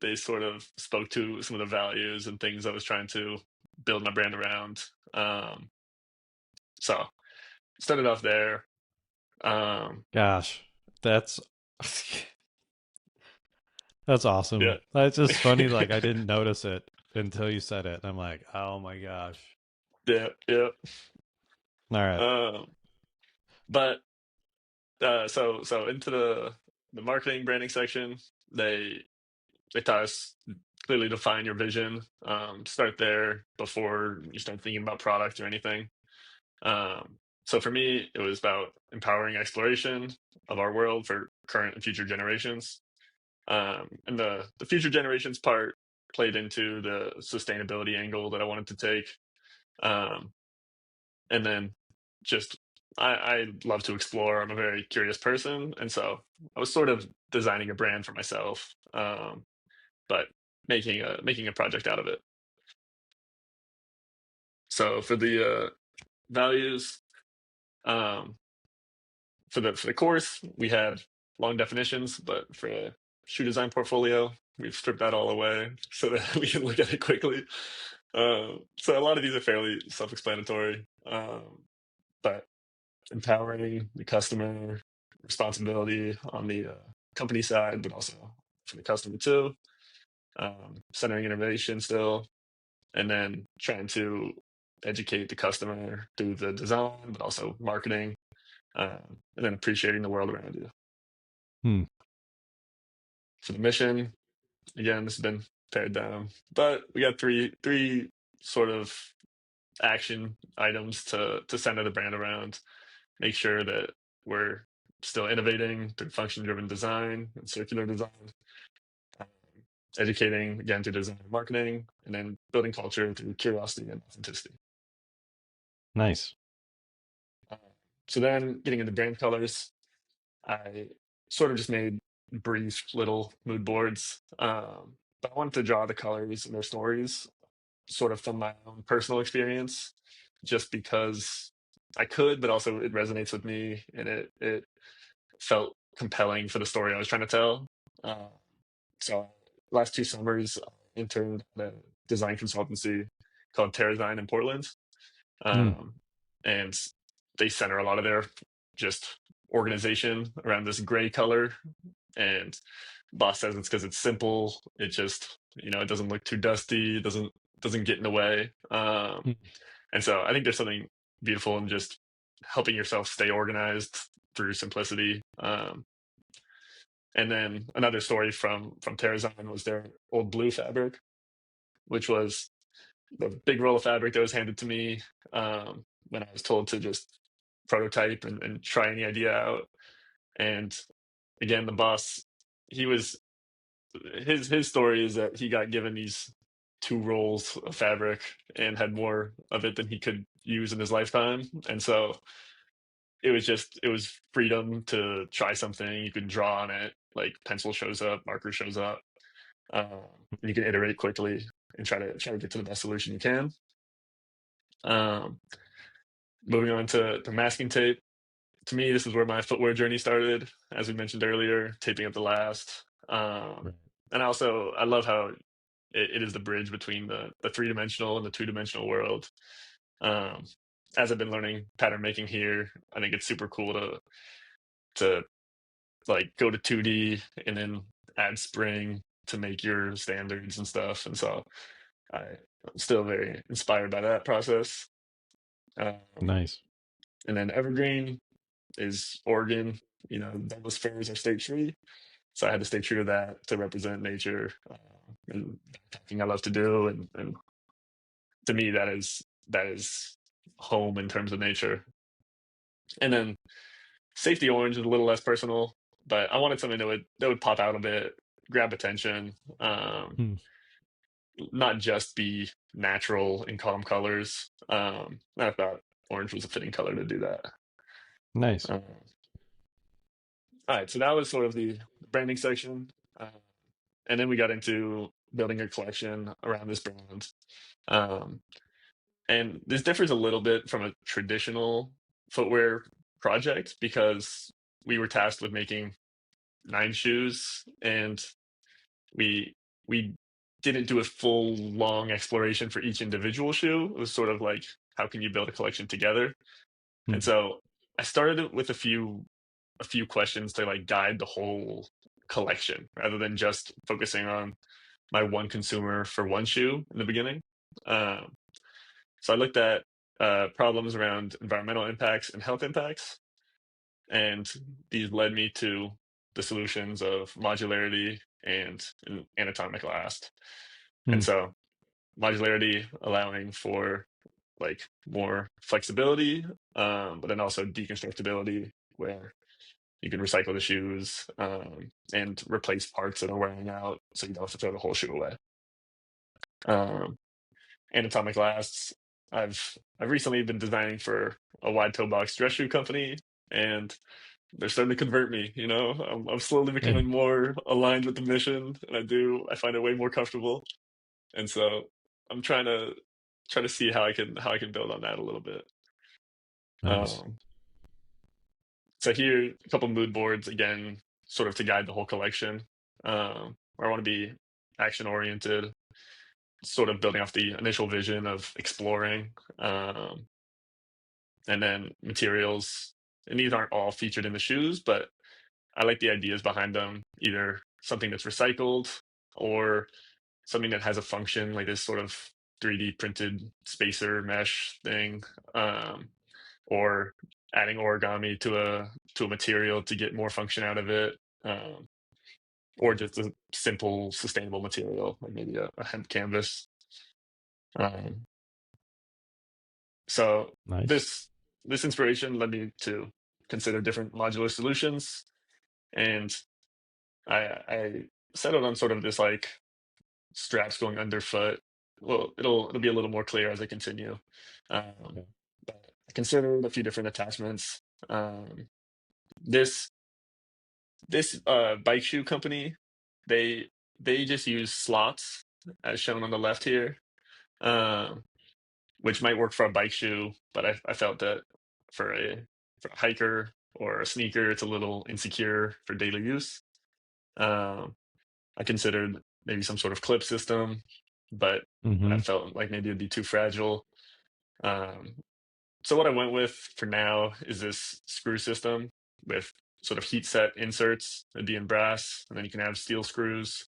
they sort of spoke to some of the values and things I was trying to build my brand around. So started off there. Gosh, that's that's Yeah, awesome. That's just funny. Like I didn't notice it until you said it. I'm like, oh my gosh. yeah, yeah. All right. Um, but so into the marketing branding section, they they taught us clearly define your vision. Start there before you start thinking about product or anything. So for me, it was about empowering exploration of our world for current and future generations. And the future generations part played into the sustainability angle that I wanted to take. Um, and then just I love to explore. I'm a very curious person, and so I was sort of designing a brand for myself, but making a project out of it. So for the values, um, for the course, we had long definitions, but for a shoe design portfolio, we've stripped that all away so that we can look at it quickly. So a lot of these are fairly self-explanatory, but empowering the customer, responsibility on the company side, but also for the customer too. Centering innovation still, and then trying to educate the customer through the design, but also marketing, and then appreciating the world around you. Hmm. For the mission, again, this has been pared down, but we got three sort of action items to center the brand around. Make sure that we're still innovating through function-driven design and circular design, um, educating again through design and marketing, and then building culture through curiosity and authenticity. Nice. Um, so then getting into brand colors, I sort of just made brief little mood boards, but I wanted to draw the colors and their stories sort of from my own personal experience, just because I could, but also it resonates with me and it felt compelling for the story I was trying to tell. Uh, so last 2 summers, I interned at a design consultancy called Terrazyne in Portland, Hmm. and they center a lot of their just organization around this gray color. And boss says it's because it's simple. It just it doesn't look too dusty. It doesn't get in the way. Hmm. And so I think there's something beautiful in just helping yourself stay organized through simplicity. And then another story from Terrazon was their old blue fabric, which was the big roll of fabric that was handed to me when I was told to just prototype and try any idea out. And again, the boss, he was his story is that he got given these 2 rolls of fabric and had more of it than he could use in his lifetime. And so it was freedom to try something. You could draw on it, like pencil shows up, marker shows up. You can iterate quickly and try to get to the best solution you can. Um, Moving on to the masking tape. To me, this is where my footwear journey started, as we mentioned earlier, taping up the last. Right. And also, I love how it is the bridge between the three-dimensional and the two-dimensional world. Um, as I've been learning pattern making here, I think it's super cool to like go to 2D and then add spring to make your standards and stuff. And so I'm still very inspired by that process. Um, Nice. and then evergreen is Oregon. Douglas firs are state tree, so I had to stay true to that to represent nature and backpacking I love to do, and to me that is home in terms of nature. And then safety orange is a little less personal, but I wanted something that would pop out a bit, grab attention, Hmm. not just be natural and calm colors. I thought orange was a fitting color to do that. Nice. Uh, all right, so that was sort of the branding section, uh, and then we got into building a collection around this brand. Um, and this differs a little bit from a traditional footwear project because we were tasked with making 9 shoes, and we we didn't do a full long exploration for each individual shoe. It was sort of like, how can you build a collection together? Hmm. And so I started it with a few questions to like guide the whole collection rather than just focusing on my one consumer for one shoe in the beginning. Um, so I looked at problems around environmental impacts and health impacts, and these led me to the solutions of modularity and an anatomic last. Hmm. And so modularity allowing for like more flexibility, but then also deconstructibility where you can recycle the shoes and replace parts that are wearing out, so you don't have to throw the whole shoe away. Um, Anatomic lasts. I've recently been designing for a wide toe box dress shoe company, and they're starting to convert me. I'm slowly Yeah. becoming more aligned with the mission, and I find it way more comfortable. And so I'm trying to see how I can build on that a little bit. Nice. Um, so here, a couple mood boards again, sort of to guide the whole collection. I want to be action oriented, sort of building off the initial vision of exploring, um, and then materials. And these aren't all featured in the shoes, but I like the ideas behind them. Either something that's recycled or something that has a function, like this sort of 3D printed spacer mesh thing, um, or adding origami to a material to get more function out of it, um, or just a simple sustainable material, like maybe a hemp canvas. Um, so Nice. this inspiration led me to consider different modular solutions, and I settled on sort of this like straps going underfoot. Well, it'll be a little more clear as I continue. Um, Okay. but I considered a few different attachments. Um, this this bike shoe company, they they just use slots as shown on the left here, um, which might work for a bike shoe, but I felt that for a hiker or a sneaker, it's a little insecure for daily use. Um, I considered maybe some sort of clip system, but I Mm-hmm. felt like maybe it'd be too fragile. Um, so what I went with for now is this screw system with sort of heat set inserts. It'd be in brass, and then you can have steel screws,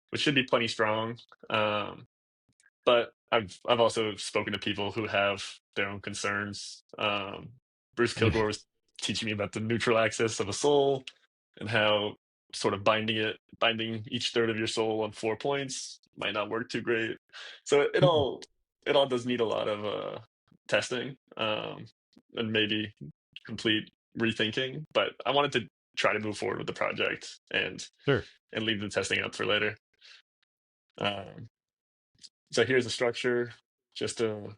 which should be plenty strong. Um, but I've also spoken to people who have their own concerns. Bruce Yeah. Kilgore was teaching me about the neutral axis of a sole and how sort of binding each third of your sole on 4 points might not work too great. So Hmm. it all does need a lot of testing, and maybe complete rethinking. But I wanted to try to move forward with the project Sure. and leave the testing up for later. Um, so here's the structure, just to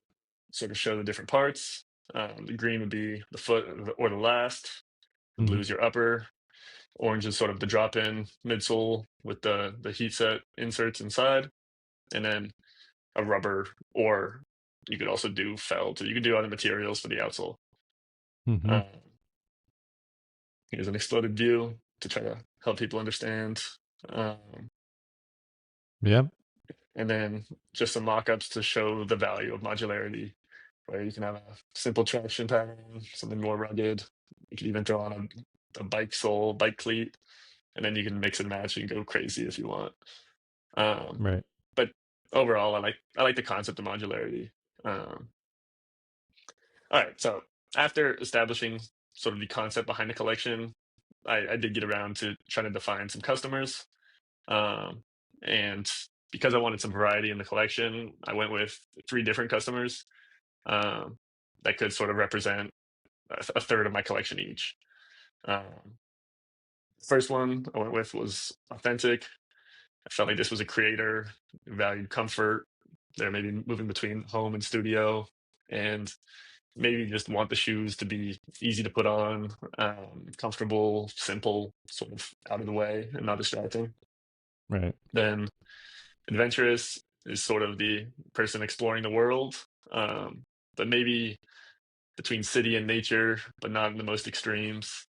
sort of show the different parts. The green would be the foot or the last. The blue Hmm. is your upper. Orange is sort of the drop-in midsole with the heat set inserts inside, and then a rubber, or you could also do felt, or you could do other materials for the outsole. Mm-hmm. Um, Here's an exploded view to try to help people understand. Yep. And then just some mock-ups to show the value of modularity, where you can have a simple traction pattern, something more rugged. You can even throw on a bike sole, bike cleat, and then you can mix and match and go crazy if you want. Right. But overall, I like the concept of modularity. Um, all right, so after establishing sort of the concept behind the collection, I did get around to trying to define some customers. And because I wanted some variety in the collection, I went with 3 different customers um, that could sort of represent a third of my collection each. Um, First one I went with was authentic. I felt like this was a creator who valued comfort. They're maybe moving between home and studio, and maybe just want the shoes to be easy to put on, comfortable, simple, sort of out of the way and not distracting. Right. Then adventurous is sort of the person exploring the world, but maybe between city and nature, but not in the most extremes.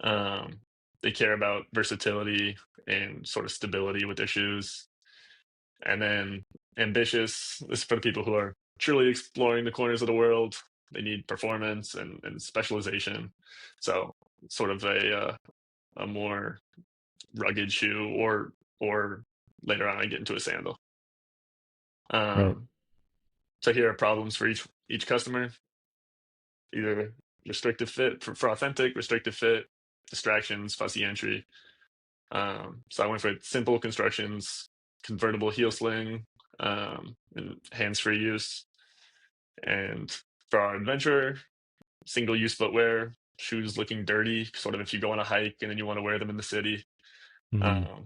Um, they care about versatility and sort of stability with their shoes. And then ambitious, this is for the people who are truly exploring the corners of the world. They need performance and specialization. So sort of a more rugged shoe, or later on I get into a sandal. Right. Um, so here are problems for each customer: either restrictive fit for authentic, restrictive fit, distractions, fussy entry. So I went for simple constructions, convertible heel sling, and hands-free use. And for our adventurer, single-use footwear, shoes looking dirty, sort of if you go on a hike and then you want to wear them in the city. Mm-hmm.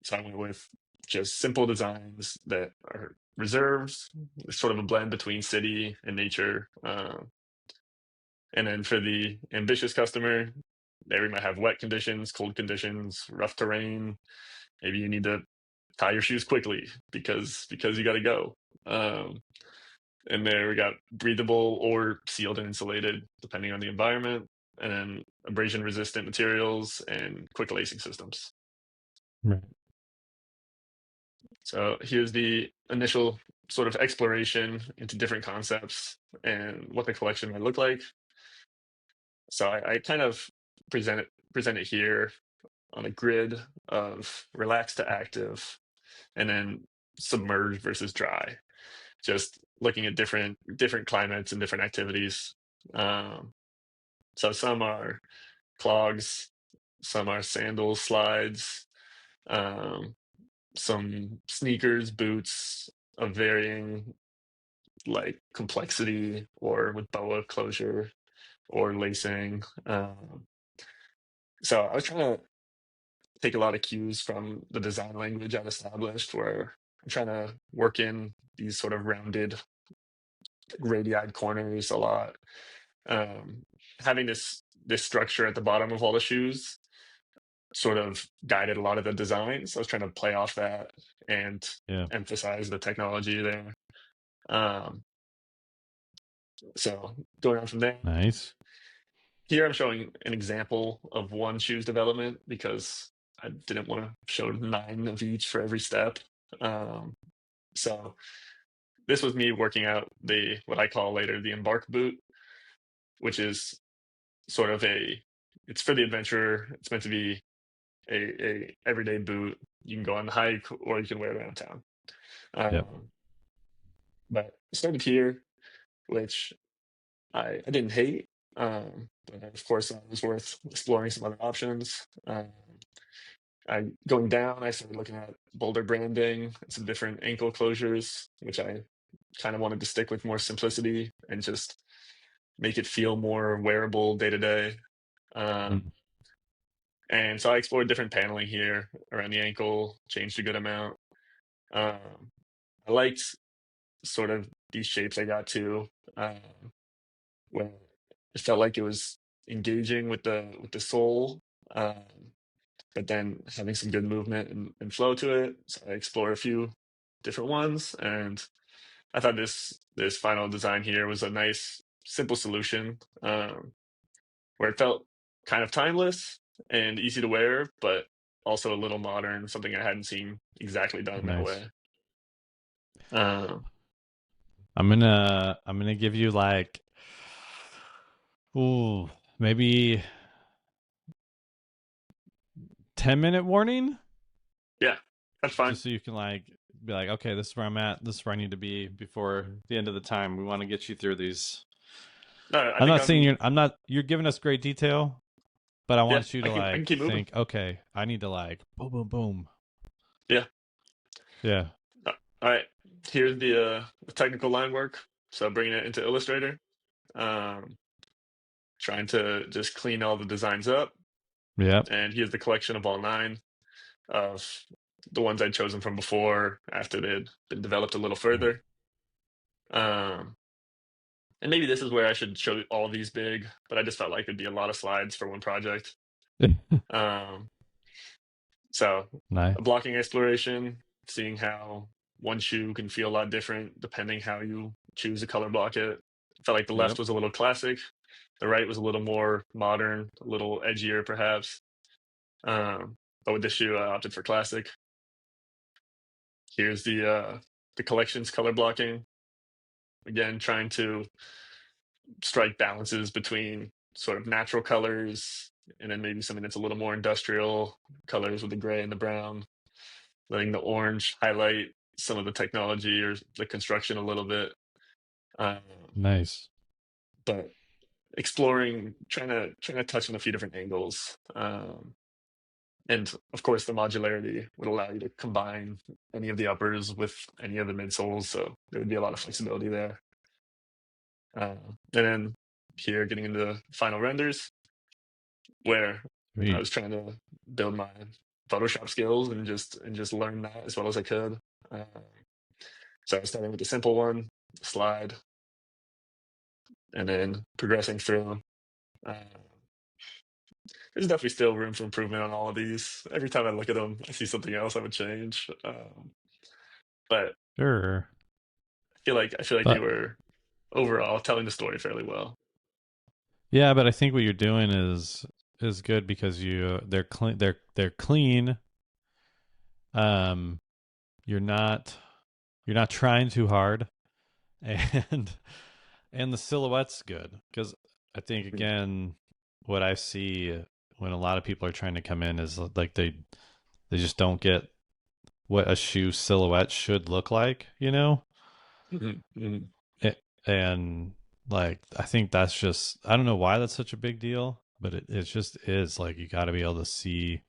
So I went with just simple designs that are reserved, sort of a blend between city and nature. And then for the ambitious customer, they might have wet conditions, cold conditions, rough terrain. Maybe you need to tie your shoes quickly because you got to go. Um, and there we got breathable or sealed and insulated, depending on the environment, and then abrasion resistant materials and quick lacing systems. Right. So here's the initial sort of exploration into different concepts and what the collection might look like. So I kind of present it here on a grid of relaxed to active, and then submerged versus dry. Just looking at different climates and different activities. Um, so some are clogs, some are sandals, slides, um, some sneakers, boots of varying like complexity, or with boa closure or lacing. So I was trying to take a lot of cues from the design language I've established, where I'm trying to work in these sort of rounded, radii corners a lot. Um, Having this structure at the bottom of all the shoes sort of guided a lot of the designs. I was trying to play off that and Yeah. emphasize the technology there. Um, so going on from there, Nice. here I'm showing an example of one shoe's development because I didn't want to show 9 of each for every step. Um, so this was me working out the what I call later the embark boot, which is sort of it's for the adventurer. It's meant to be a everyday boot. You can go on the hike or you can wear it around town. Yep. But I started here, which I didn't hate. But of course, it was worth exploring some other options. Going down, I started looking at Boulder branding and some different ankle closures, which I kind of wanted to stick with more simplicity and just make it feel more wearable day to day. Mm. And so I explored different paneling here around the ankle, changed a good amount. Um, I liked sort of these shapes I got to, when it felt like it was engaging with the soul. Um, but then having some good movement and flow to it. So I explored a few different ones, and I thought this final design here was a nice, simple solution, where it felt kind of timeless and easy to wear, but also a little modern, something I hadn't seen exactly done that Nice. way. Um, I'm gonna give you like, ooh, maybe 10-minute warning, yeah, that's fine. just so you can like be like, okay, this is where I'm at. This is where I need to be before the end of the time. We want to get you through these. No, I I'm think not saying I'm. you're giving us great detail, but I Yeah, want you I to can. I can like keep moving. think, okay, I need to like boom, boom, boom. Yeah. Yeah. All right. Here's the technical line work. So bringing it into Illustrator, um, trying to just clean all the designs up, Yep. and here's the collection of all 9 of the ones I'd chosen from before after they'd been developed a little further. Um, and maybe this is where I should show all these big, but I just felt like it'd be a lot of slides for one project. Um, so Nice. a blocking exploration, seeing how one shoe can feel a lot different depending how you choose to color block it. Felt like the left Yep. was a little classic, the right was a little more modern, a little edgier perhaps. But with this shoe, I opted for classic. Here's the collections color blocking. Again, trying to strike balances between sort of natural colors and then maybe something that's a little more industrial colors with the gray and the brown, letting the orange highlight some of the technology or the construction a little bit. Um, Nice. but exploring, trying to touch on a few different angles. And of course, the modularity would allow you to combine any of the uppers with any of the midsoles, so there would be a lot of flexibility there. And then here, getting into final renders, where I Sweet. was trying to build my Photoshop skills and just learn that as well as I could. Uh, so I was starting with the simple one, slide, and then progressing through. Uh, there's definitely still room for improvement on all of these. Every time I look at them, I see something else I would change. But Sure. I feel like they But were overall telling the story fairly well. yeah, but I think what you're doing is good because they're clean. They're clean. Um, you're not you're not trying too hard, and and the silhouette's good because I think again, what I see when a lot of people are trying to come in is like they just don't get what a shoe silhouette should look like, you know? Mhm, mhm. And like I think that's just I don't know why that's such a big deal, but it just is like you got to be able to see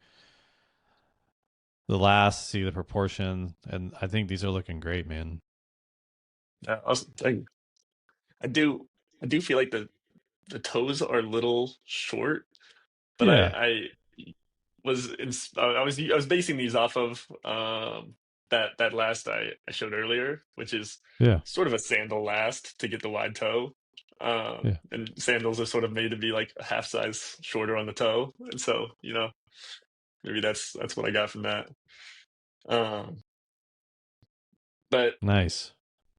the last, see the proportion, and I think these are looking great, man. Yeah, I do I do feel like the toes are a little short, but Yeah, I was basing these off of that last I showed earlier, which is yeah, sort of a sandal last to get the wide toe. yeah. And sandals are sort of made to be like a half size shorter on the toe, and so maybe that's what I got from that. Um, but Nice.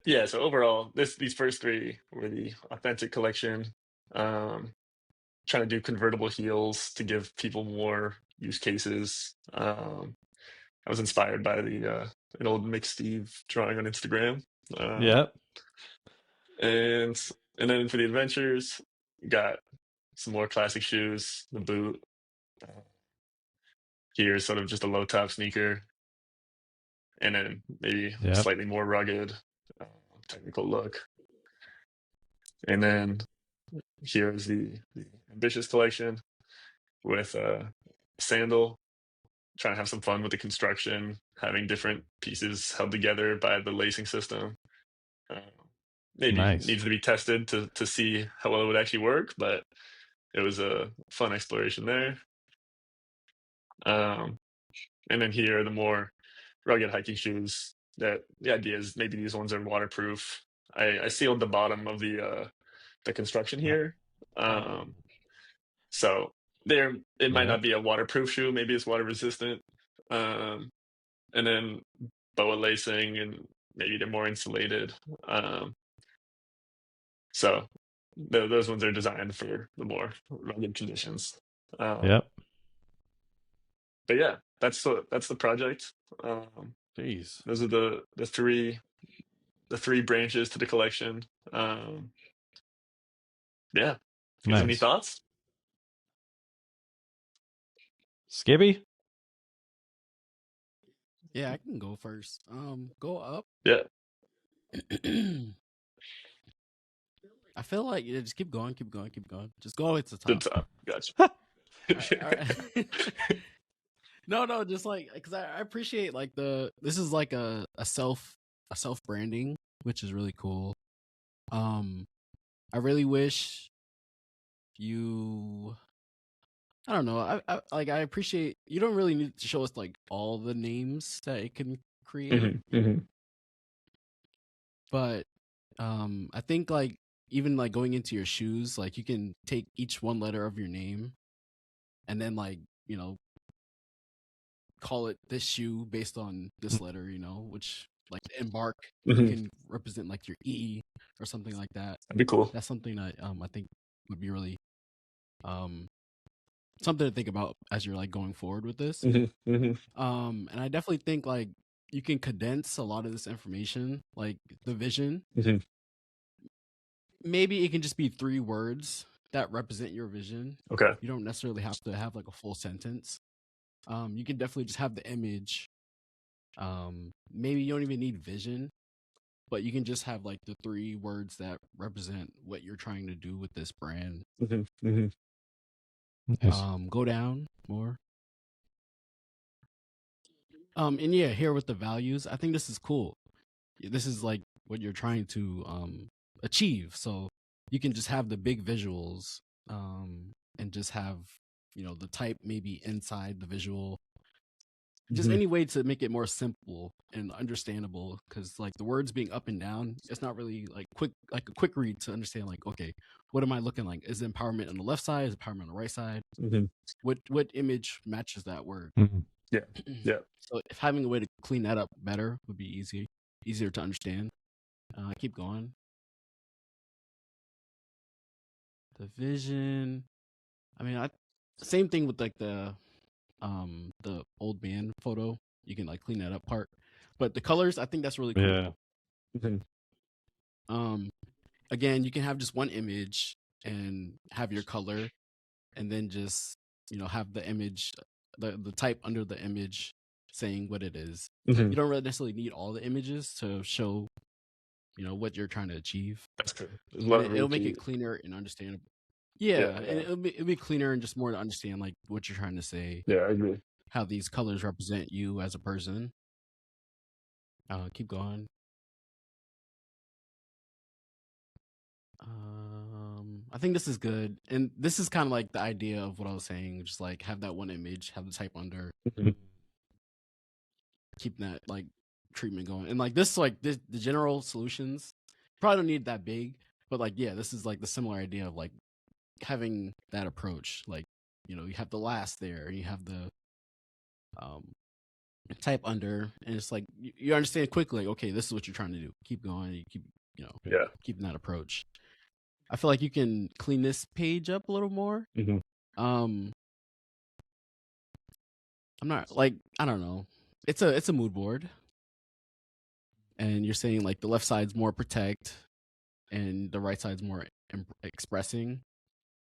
yeah, so overall, these first 3 were the authentic collection. Um, Trying to do convertible heels to give people more use cases. I was inspired by the an old Mick Steve drawing on Instagram. Yep. And and then for the adventures, got some more classic shoes, the boot. Uh, Here's sort of just a low top sneaker, and then maybe a Yep. slightly more rugged, uh, technical look. And then here's the ambitious collection with a sandal, trying to have some fun with the construction, having different pieces held together by the lacing system. Uh, Maybe Nice. needs to be tested to see how well it would actually work, but it was a fun exploration there. Um, and then here are the more rugged hiking shoes. That the idea is maybe these ones are waterproof. I sealed the bottom of the construction Uh, here, oh, so it might Yeah. not be a waterproof shoe, maybe it's water resistant. And then boa lacing, and maybe they're more insulated. So those ones are designed for the more rugged conditions. Um, Yep. but yeah, that's the project. Jeez. Those are the three branches to the collection. Um, yeah. You guys have any Nice. thoughts? Skibby? Yeah, I can go first. Go up. Yeah. I feel like just keep going, keep going, keep going. Just go all the way to the The top. top. Gotcha. All right. No, just like because I appreciate like this is like a self branding, which is really cool. I really wish you. I don't know. I appreciate you don't really need to show us like all the names that it can create, but I think like even like going into your shoes, like you can take each one letter of your name and then like call it this shoe based on this letter, which like embark can represent like your E or something like that. That'd be cool. That's something that I think would be really something to think about as you're like going forward with this. And I definitely think like you can condense a lot of this information, like the vision. Maybe it can just be 3 words that represent your vision. Okay. You don't necessarily have to have like a full sentence. You can definitely just have the image. Maybe you don't even need vision, but you can just have like the 3 words that represent what you're trying to do with this brand. Nice. Go down more. And yeah, here with the values, I think this is cool. This is like what you're trying to achieve. So you can just have the big visuals, and just have the type maybe inside the visual. Just any way to make it more simple and understandable, because like the words being up and down, it's not really like a quick read to understand. Like, okay, what am I looking like? Is empowerment on the left side? Is empowerment on the right side? What image matches that word? Yeah. Yeah. So if having a way to clean that up better would be easier to understand. Keep going. The vision. I mean, same thing with like the old man photo. You can like clean that up part, but the colors, I think that's really cool. Yeah. Again, you can have just one image and have your color, and then just have the image, the type under the image saying what it is. You don't really necessarily need all the images to show what you're trying to achieve. That's good. It'll make it cleaner and understandable. Yeah. And it'll be cleaner and just more to understand like what you're trying to say. Yeah, I agree. How these colors represent you as a person. Keep going. I think this is good, and this is kind of like the idea of what I was saying. Just like have that one image, have the type under, keeping that like treatment going, and like this, like the general solutions probably don't need that big, but like this is like the similar idea of like having that approach. Like you have the last there, and you have the type under, and it's like you understand quickly. Like, okay, this is what you're trying to do. Keep going. You keep keeping that approach. I feel like you can clean this page up a little more. I'm not like I don't know. It's a mood board, and you're saying like the left side's more protect, and the right side's more expressing.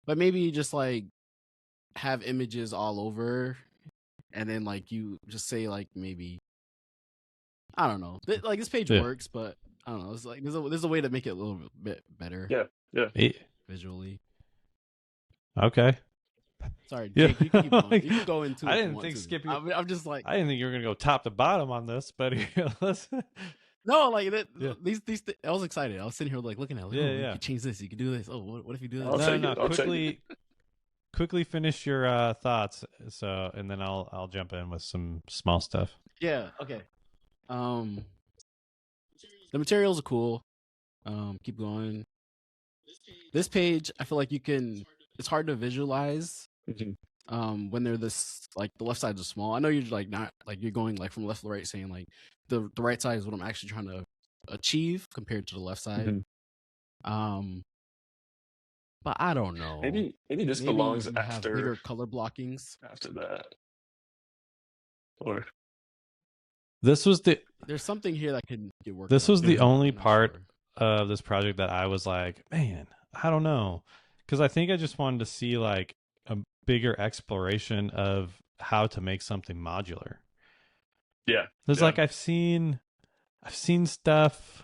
But maybe you just like have images all over, and then like you just say like maybe I don't know. Like this page works, but I don't know. It's like there's a way to make it a little bit better. Yeah. Visually. Okay. Sorry, Jake, you can keep going. You can go into. I didn't think Skippy. I'm just like I didn't think you were gonna go top to bottom on this, but no, like that. Yeah. These. I was excited. I was sitting here like looking at. Like, you can change this. You can do this. Oh, what if you do this? No. Quickly finish your thoughts. So, and then I'll jump in with some small stuff. Yeah. Okay. The materials are cool. Keep going. This page, I feel like you can. It's hard to visualize When they're this like the left sides are small. I know you're like not like you're going like from left to right, saying like the right side is what I'm actually trying to achieve compared to the left side. Mhm. Um, but I don't know. Maybe this Maybe belongs you have bigger color blockings. after that, or This was the There's something here that can get worked this on. was the Mhm. only I'm not part sure. of this project that I was like, man, I don't know, because I think I just wanted to see like a bigger exploration of how to make something modular. yeah, There's yeah, like I've seen stuff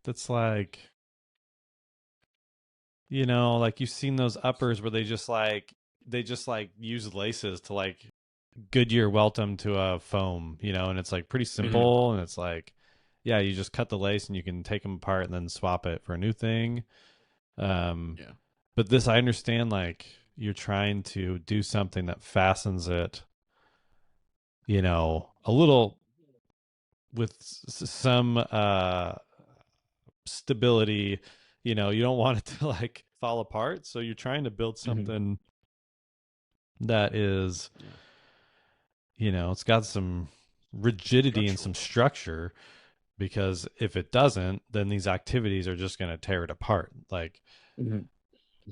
that's like, you know, like you've seen those uppers where they just like use laces to like Goodyear welt them to a foam, you know, and it's like pretty Mhm. simple, and it's like, yeah, you just cut the lace and you can take them apart and then swap it for a new thing. Um, Yeah. but this, I understand, like you're trying to do something that fastens it, you know, a little with some stability. You know, you don't want it to like fall apart, so you're trying to build Mhm. something that is, Yeah. you know, it's got some rigidity and some Structural. structure, because if it doesn't, then these activities are just going to tear it apart. Like, Mhm.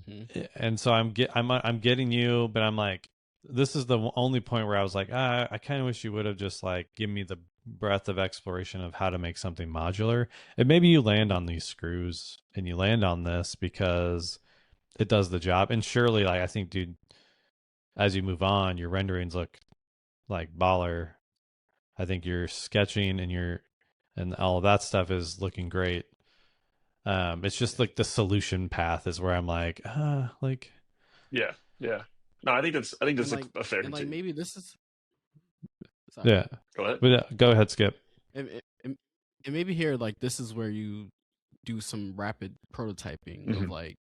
Hmm. and so I'm getting you, but I'm like, this is the only point where I was like, I kind of wish you would have just like given me the breadth of exploration of how to make something modular. And maybe you land on these screws and you land on this because it does the job. And surely, like, I think, dude, as you move on, your renderings look like baller. I think your sketching and all of that stuff is looking great. It's just Yeah. like the solution path is where I'm like, Yeah, yeah. No, I think And that's like a fair and like critique. maybe this is sorry. yeah. Go ahead. But go ahead, Skip. And, and maybe here like this is where you do some rapid prototyping of Mhm. like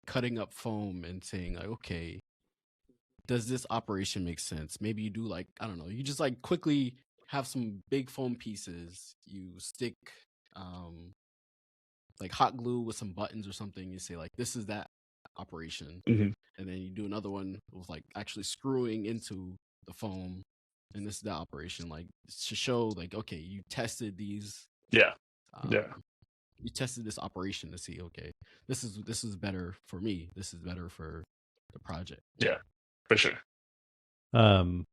cutting up foam and saying like, okay, does this operation make sense? Maybe you do like, I don't know, you just like quickly have some big foam pieces, you stick um like hot glue with some buttons or something, you say like this is that operation. Mhm. And then you do another one with like actually screwing into the foam, and this is that operation, like to show like, okay, you tested these Yeah, um yeah, you tested this operation to see, okay, this is better for me, this is better for the project. yeah, for sure. Um,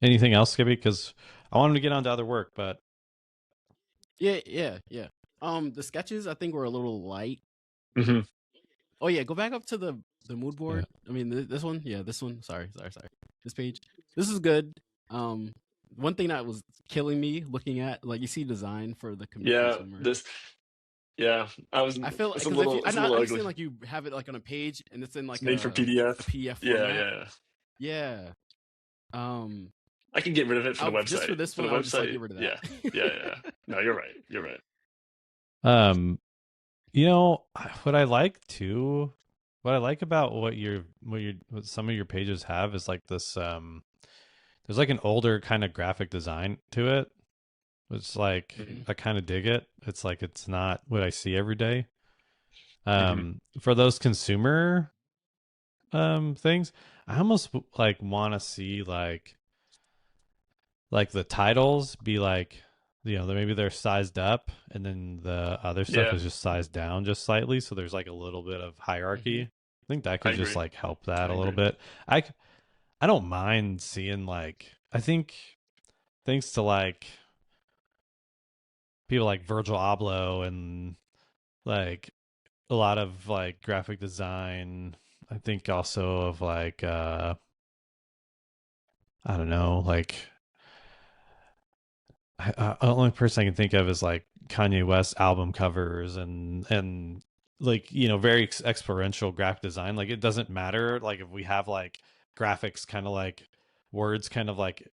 anything else, Skippy? Because I want him to get on to other work, but Yeah. The sketches I think were a little light. Mhm. Oh yeah, go back up to the mood yeah, board. I mean this one. Yeah, this one. Sorry. This page. This is good. Um, one thing that was killing me looking at, like, you see design for the Yeah, consumer. this. Yeah, I was. I feel It's a because if you, little. It's a I little ugly. understand like you have it like on a page and it's in It's like made for a PDF. PDF Yeah, format. yeah. Yeah. Um, I can get rid of it for the just for website. this For one, the I would just like website, get rid of that. yeah, yeah, yeah. No, you're right. You're right. um, you know what I like too. What I like about what some of your pages have is like this. There's like an older kind of graphic design to it. It's like Hmm. I kind of dig it. It's like it's not what I see every day. Hmm. For those consumer things, I almost like want to see like the titles be like, you know, maybe they're sized up and then the other stuff Yeah, is just sized down just slightly, so there's like a little bit of Hmm. hierarchy. I think that I could just agree. like help that I a little agree. bit. I I don't mind seeing like, I think thanks to like people like Virgil Abloh and like a lot of like graphic design, I think also of like I don't know, like the only person I can think of is like Kanye West album covers and like, you know, very experiential graphic design. Like it doesn't matter like if we have like graphics kind of like words kind of like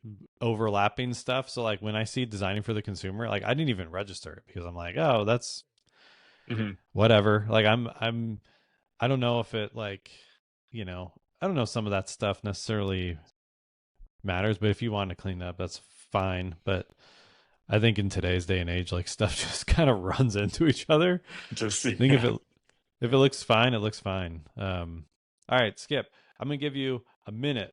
overlapping stuff. So like when I see designing for the consumer, like I didn't even register it because I'm like, oh, that's Hmm. whatever. Like I don't know if it like, you know, I don't know if some of that stuff necessarily matters, but if you want to clean up, that's fine. But I think in today's day and age, like stuff just kind of runs into each other. Just I think yeah. if it looks fine, it looks fine. All right, Skip. I'm gonna give you a minute.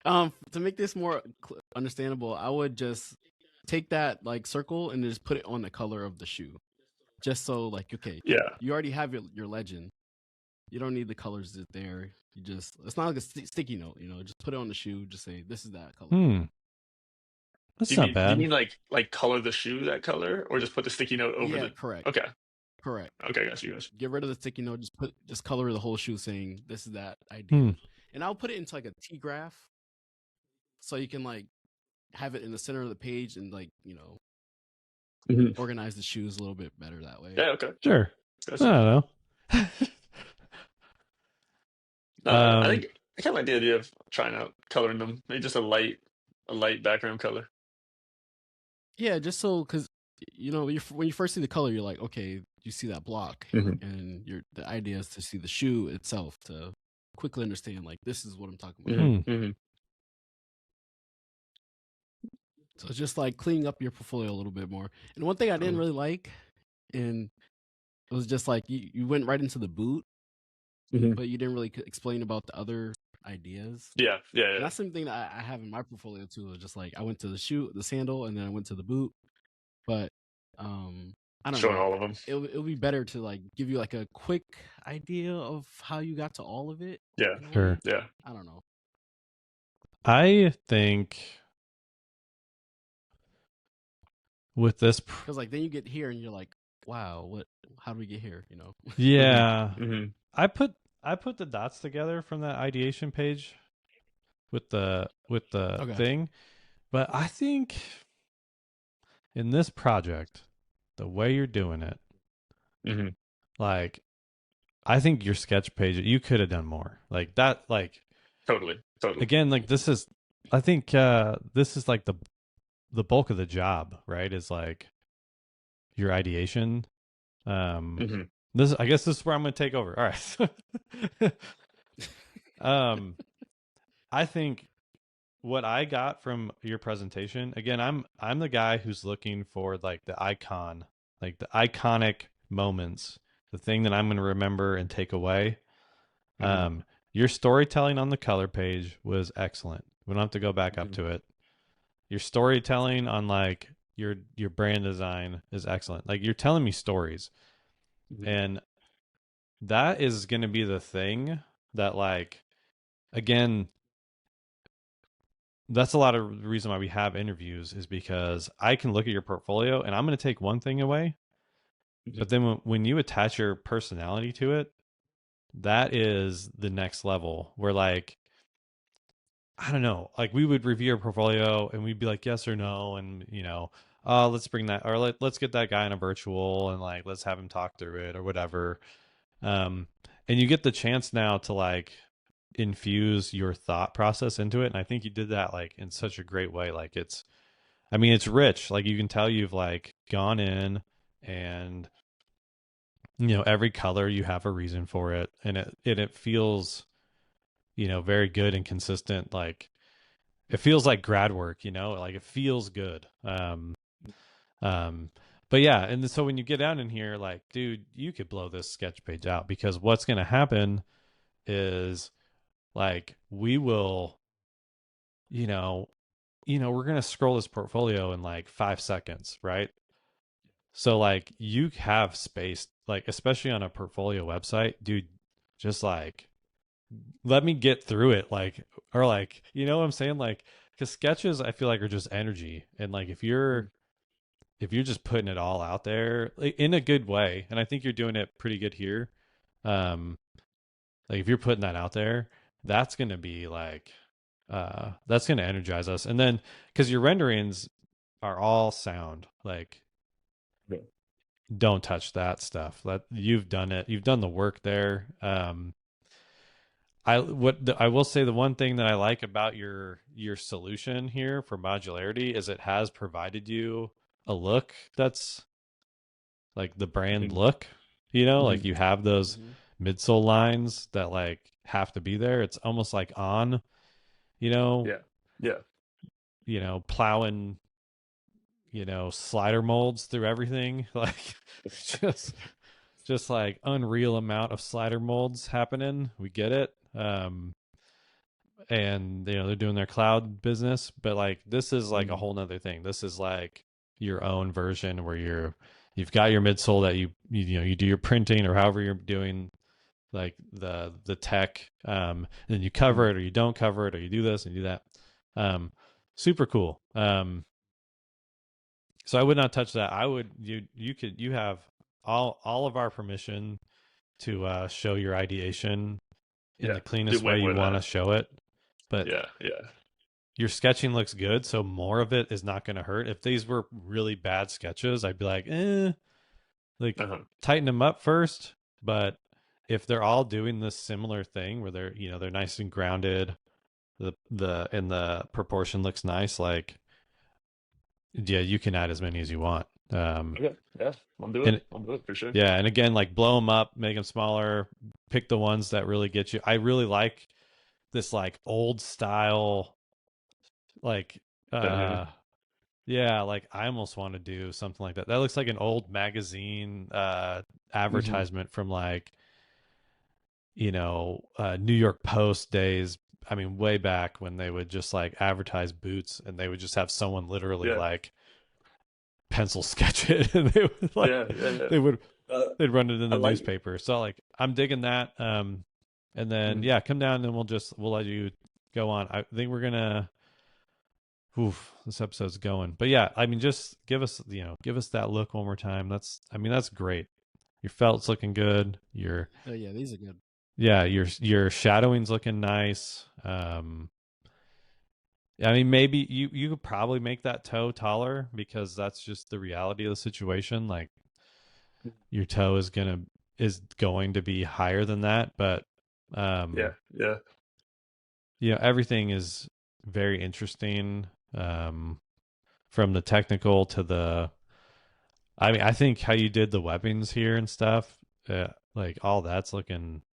To make this more understandable, I would just take that like circle and just put it on the color of the shoe, just so like okay, Yeah. you already have your legend. You don't need the colors there. You just it's not like a sticky note, just put it on the shoe. Just say this is that color. That's Do not you bad. mean like color the shoe that color, or just put the sticky note over Yeah, the? correct, Okay. correct. Okay, got you guys. Get rid of the sticky note. Just color the whole shoe, saying this is that idea. And I'll put it into like a T graph, so you can like have it in the center of the page and like organize the shoes a little bit better that way. Yeah. Okay. Sure. Gotcha. I don't know. I think I kind of like the idea of trying out coloring them. Maybe just a light background color. Yeah, just so because when you first see the color, you're like, okay, you see that block, and the idea is to see the shoe itself to quickly understand like this is what I'm talking about. So it's just like cleaning up your portfolio a little bit more. And one thing I didn't really like, and it was just like you went right into the boot, but you didn't really explain about the other ideas. Yeah. And that's something that I have in my portfolio too. Just like I went to the shoe, the sandal, and then I went to the boot. But I don't Showing know. all of them. It would be better to like give you like a quick idea of how you got to all of it. Yeah. Sure. Yeah. I don't know. I think with this, because like then you get here and you're like, wow, how do we get here? Yeah. Mm-hmm. I put the dots together from that ideation page with the Okay. thing, but I think in this project, the way you're doing it, like I think your sketch page, you could have done more. Like that, like Totally. again, like this is, I think this is like the bulk of the job, right? Is like your ideation. This, I guess, this is where I'm going to take over. All right. I think what I got from your presentation, again, I'm the guy who's looking for like the icon, like the iconic moments, the thing that I'm going to remember and take away. Your storytelling on the color page was excellent. We don't have to go back up to it. Your storytelling on like your brand design is excellent. Like you're telling me stories. And that is going to be the thing that like, again, that's a lot of the reason why we have interviews is because I can look at your portfolio and I'm going to take one thing away. But then when you attach your personality to it, that is the next level where like, I don't know, like we would review your portfolio and we'd be like, yes or no. And let's bring that, or let's get that guy in a virtual and like, let's have him talk through it or whatever. And you get the chance now to like infuse your thought process into it. And I think you did that like in such a great way. Like it's rich. Like you can tell you've like gone in and every color you have a reason for it. And it feels, very good and consistent. Like it feels like grad work, like it feels good. But yeah, and so when you get down in here, like, dude, you could blow this sketch page out because what's going to happen is like we will, we're going to scroll this portfolio in like 5 seconds, right? So like you have space, like especially on a portfolio website, dude, just like let me get through it, like, or like, you know what I'm saying? Like, because sketches I feel like are just energy, and like if you're just putting it all out there like, in a good way, and I think you're doing it pretty good here. Like if you're putting that out there, that's gonna be like, that's gonna energize us, and then because your renderings are all sound, like, don't touch that stuff. That you've done it. You've done the work there. I will say the one thing that I like about your solution here for modularity is it has provided you a look that's like the brand look, like you have those midsole lines that like have to be there. It's almost like on, plowing, slider molds through everything, like just just like unreal amount of slider molds happening. We get it. And they're doing their cloud business, but like this is like a whole nother thing. This is like your own version where you've got your midsole that you do your printing or however you're doing like the tech, then you cover it or you don't cover it or you do this and do that. Super cool. So I would not touch that. I would you have all of our permission to show your ideation in Yeah, the do cleanest way way more you of want to that. show it. But Yeah, yeah. your sketching looks good, so more of it is not going to hurt. If these were really bad sketches, I'd be like, like Uh-huh. tighten them up first. But if they're all doing this similar thing where they're nice and grounded, the proportion looks nice, like yeah, you can add as many as you want. Okay, yeah, I'll do it. And I'll do it for sure. yeah, and again, like blow them up, make them smaller, pick the ones that really get you. I really like this like old style, like Definitely. yeah, like I almost want to do something like that. That looks like an old magazine Hmm. advertisement from like, New York Post days. I mean, way back when they would just like advertise boots and they would just have someone literally Yeah, like pencil sketch it and they would like yeah, yeah, yeah. they would Uh, they'd run it in I the like. newspaper. So like I'm digging that. And then Mhm. yeah, come down and then we'll let you go on. I think we're gonna oof, this episode's going. But yeah, I mean just give us that look one more time. That's great. Your felt's looking good. Oh yeah, these are good. Yeah, your shadowing's looking nice. I mean maybe you could probably make that toe taller because that's just the reality of the situation. Like your toe is going to be higher than that, but Yeah, um yeah. everything is very interesting, from the technical to the I mean I think how you did the weapons here and stuff, like all that's looking,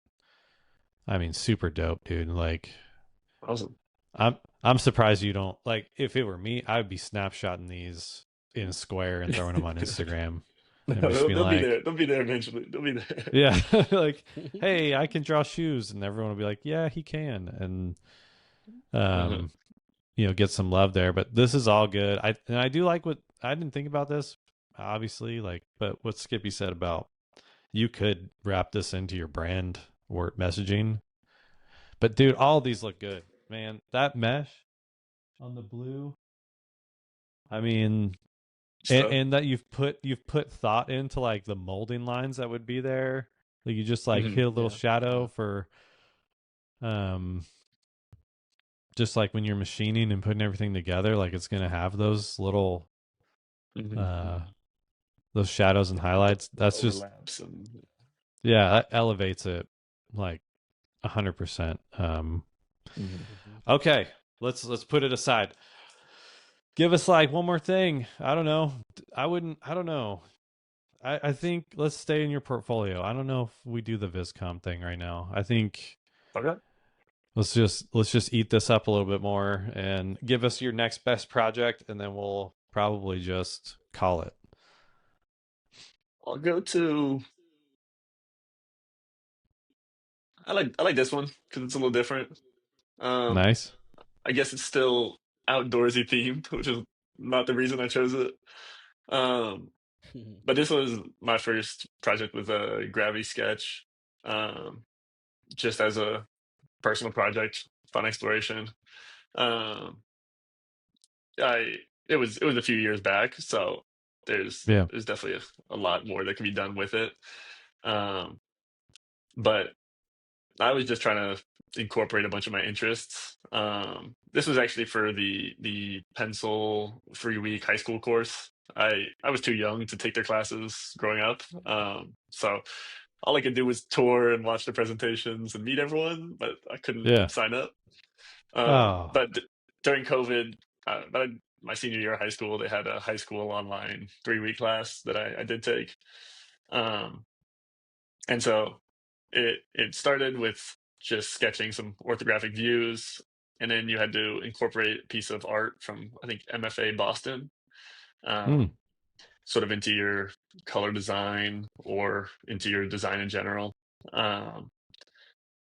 I mean, super dope, dude. Like Awesome. I'm I'm surprised you don't, like, if it were me, I would be snapshotting these in Square and throwing them on Instagram No, and just being they'll be like, there. They'll be there eventually. They'll be there. yeah, like, hey, I can draw shoes, and everyone will be like, yeah, he can, and Uh-huh. um, get some love there. But this is all good. I do like what I didn't think about this, obviously, like, but what Skippy said about you could wrap this into your brand word messaging. But dude, all these look good, man. That mesh on the blue, I mean, So, and that you've put thought into like the molding lines that would be there. Like you just like mhm, hit a little Yeah, shadow yeah. for um just like when you're machining and putting everything together, like it's gonna have those little mhm. uh those shadows and The highlights. That's just overlaps and yeah, that elevates it like 100%. mhm. Hmm. Okay, let's put it aside. Give us like one more thing. I don't know. I don't know. I think let's stay in your portfolio. I don't know if we do the Viscom thing right now. I think Okay. let's just eat this up a little bit more and give us your next best project, and then we'll probably just call it. I'll go to. I like this one because it's a little different. Um, Nice. I guess it's still outdoorsy themed, which is not the reason I chose it. Um, but this was my first project with a gravity sketch, um, just as a personal project, fun exploration. Um, I it was a few years back, so there's Yeah. there's definitely a lot more that can be done with it. Um, but I was just trying to incorporate a bunch of my interests. This was actually for the pencil free week high school course. I was too young to take their classes growing up, so all I could do was tour and watch the presentations and meet everyone, but I couldn't Yeah. sign up. Oh. But during COVID, my senior year of high school, they had a high school online 3 week class that I did take. Um, and so it started with just sketching some orthographic views, and then you had to incorporate a piece of art from I think MFA Boston. Hmm. Um, sort of into your color design or into your design in general. Um,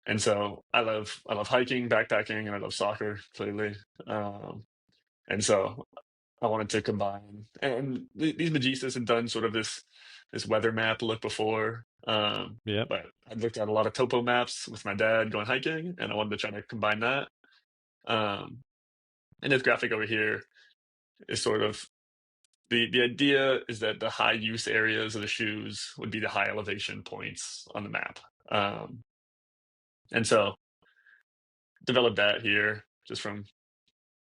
and so I love hiking, backpacking, and I love soccer clearly. Um, and so I wanted to combine, and these Magistas had done sort of this weather map look before, Yep. but I looked at a lot of topo maps with my dad going hiking, and I wanted to try to combine that. Um, and this graphic over here is sort of the idea is that the high use areas of the shoes would be the high elevation points on the map. Um, and so developed that here just from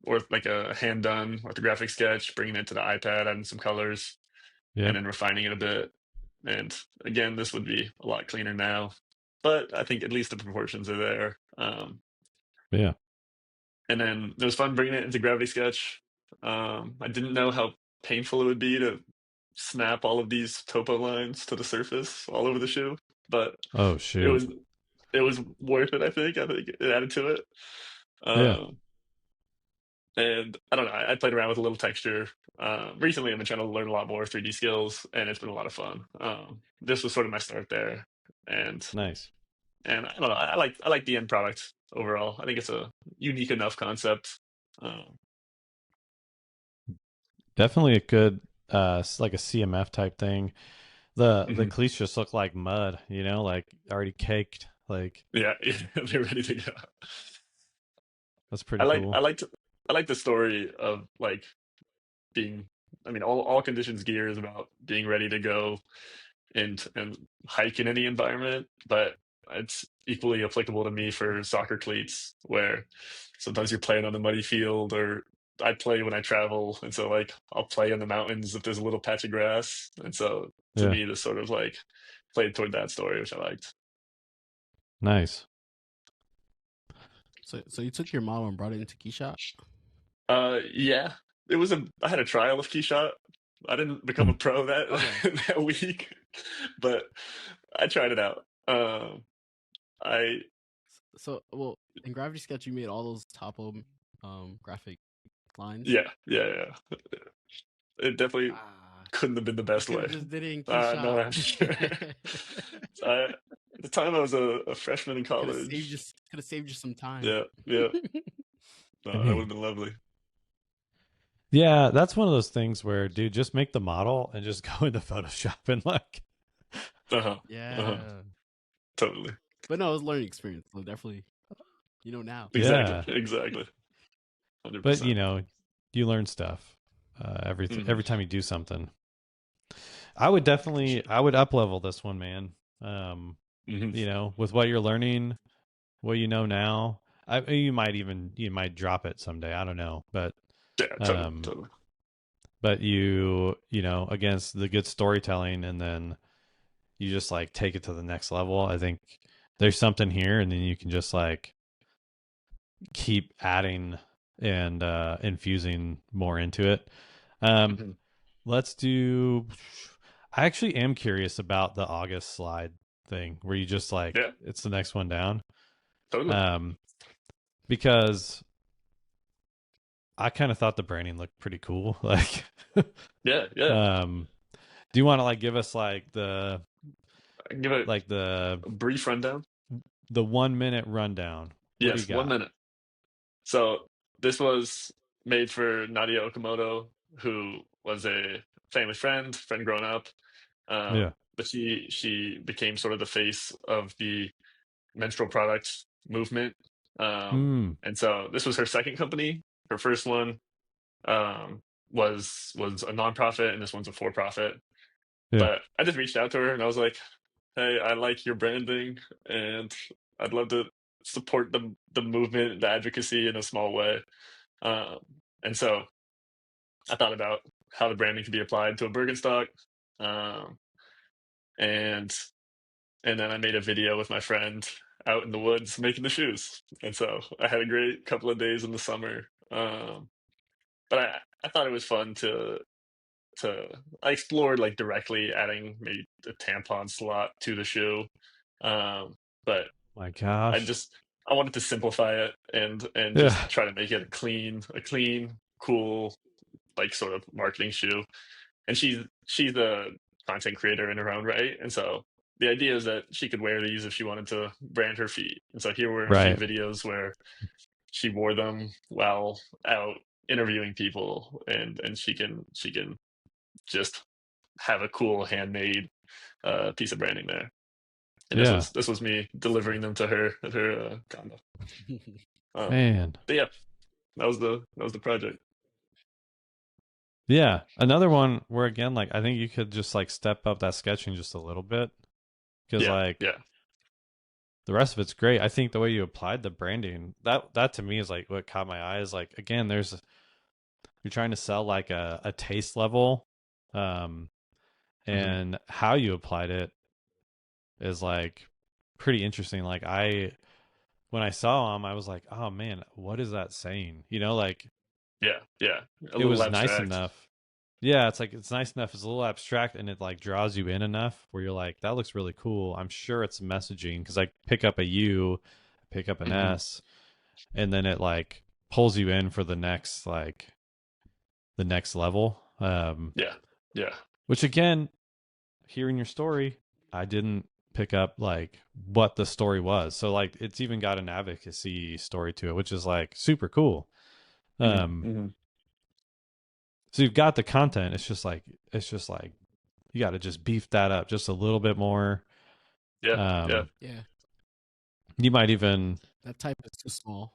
or like a hand done orthographic sketch, bringing it to the iPad, adding some colors, and Yep. then refining it a bit. And again, this would be a lot cleaner now, but I think at least the proportions are there. Yeah. And then it was fun bringing it into Gravity Sketch. I didn't know how painful it would be to snap all of these topo lines to the surface all over the shoe, but Oh it shoot. was it was worth it. I think it added to it. Yeah. Um, and I don't know. I played around with a little texture. Recently, I've been trying to learn a lot more 3D skills, and it's been a lot of fun. This was sort of my start there, and Nice. I don't know. I like the end product overall. I think it's a unique enough concept. Um, Definitely a good like a CMF type thing. The mhm. cleats just look like mud, you know, like already caked. Like Yeah, they're ready to go. that's I pretty like cool. I like to, I like the story of like being. I mean, all conditions gear is about being ready to go and hike in any environment, but it's equally applicable to me for soccer cleats, where sometimes you're playing on the muddy field, or I play when I travel, and so like I'll play in the mountains if there's a little patch of grass, and so to Yeah. me, this sort of like played toward that story, which I liked. Nice. So you took your model and brought it into Keyshot? Yeah, I had a trial of Keyshot. I didn't become a pro that Okay. that week, but I tried it out. I So well, in Gravity Sketch you made all those topo graphic lines. yeah. It definitely Ah, couldn't have been the you best could have way. just did it in No, Keyshot. I'm sure. At the time, I was a freshman in Could have saved you. college. Could have saved you some time. Yeah. No, that would have been lovely. Yeah, that's one of those things where, dude, just make the model and just go into Photoshop and like, Uh huh. Uh huh. Yeah, Totally. but no, it was a learning experience. So definitely, you know now. Exactly. yeah. Exactly. Hundred But you percent. know, you learn stuff Mm-hmm. every time you do something. I would up level this one, man. Um, Mm-hmm. you know, with what you're learning, what you know now. You might drop it someday. I don't know, Yeah. Totally. um, Totally. but you know, against the good storytelling, and then you just like take it to the next level. I think there's something here, and then you can just like keep adding and infusing more into it. Um, Mm-hmm. let's do. I actually am curious about the August slide thing, where you just like Yeah. it's the next one down. Totally. Um, because I kind of thought the branding looked pretty cool. Like, Yeah. Yeah. um, do you want to like give us I can give it like a brief rundown. the 1 minute rundown? What do you Yes. One got? minute. So this was made for Nadia Okamoto, who was a family friend growing up. Yeah. But she became sort of the face of the menstrual products movement. Hmm. And so this was her second company. Her first one um, was a nonprofit, and this one's a for profit. Yeah. But I just reached out to her and I was like, "Hey, I like your branding, and I'd love to support the movement, the advocacy in a small way." Um, and so I thought about how the branding could be applied to a Birkenstock, um, and and then I made a video with my friend out in the woods making the shoes. And so I had a great couple of days in the summer. But I thought it was fun to I explored like directly adding maybe a tampon slot to the shoe. But My I gosh. just I wanted to simplify it and just Yeah. try to make it a clean, cool, like sort of marketing shoe. And she's a content creator in her own right, and so the idea is that she could wear these if she wanted to brand her feet. And so here were a few Right. videos where she wore them while out interviewing people, and she can just have a cool handmade piece of branding there. And Yeah. this was me delivering them to her at her condo. Man. But yeah, that was the project. Yeah. Another one where again, like I think you could just like step up that sketching just a little bit because Yeah, like yeah, the rest of it's great. I think the way you applied the branding, that to me is like what caught my eye is like again, you're trying to sell like a taste level. Um hmm and how you applied it is like pretty interesting. Like when I saw him, I was like, oh man, what is that saying? You know, like yeah, yeah. A it little was nice abstract. enough. Yeah, it's like it's nice enough. It's a little abstract and it like draws you in enough where you're like, that looks really cool. I'm sure it's messaging because I pick up a U, pick up an hmm S, and then it like pulls you in for the next level. Yeah, yeah. Which again, hearing your story, I didn't pick up like what the story was. So like it's even got an advocacy story to it, which is like super cool. hmm Um hmm so you've got the content. It's just like you got to just beef that up just a little bit more. Yeah, yeah, Um Yeah, you might even that type is too small.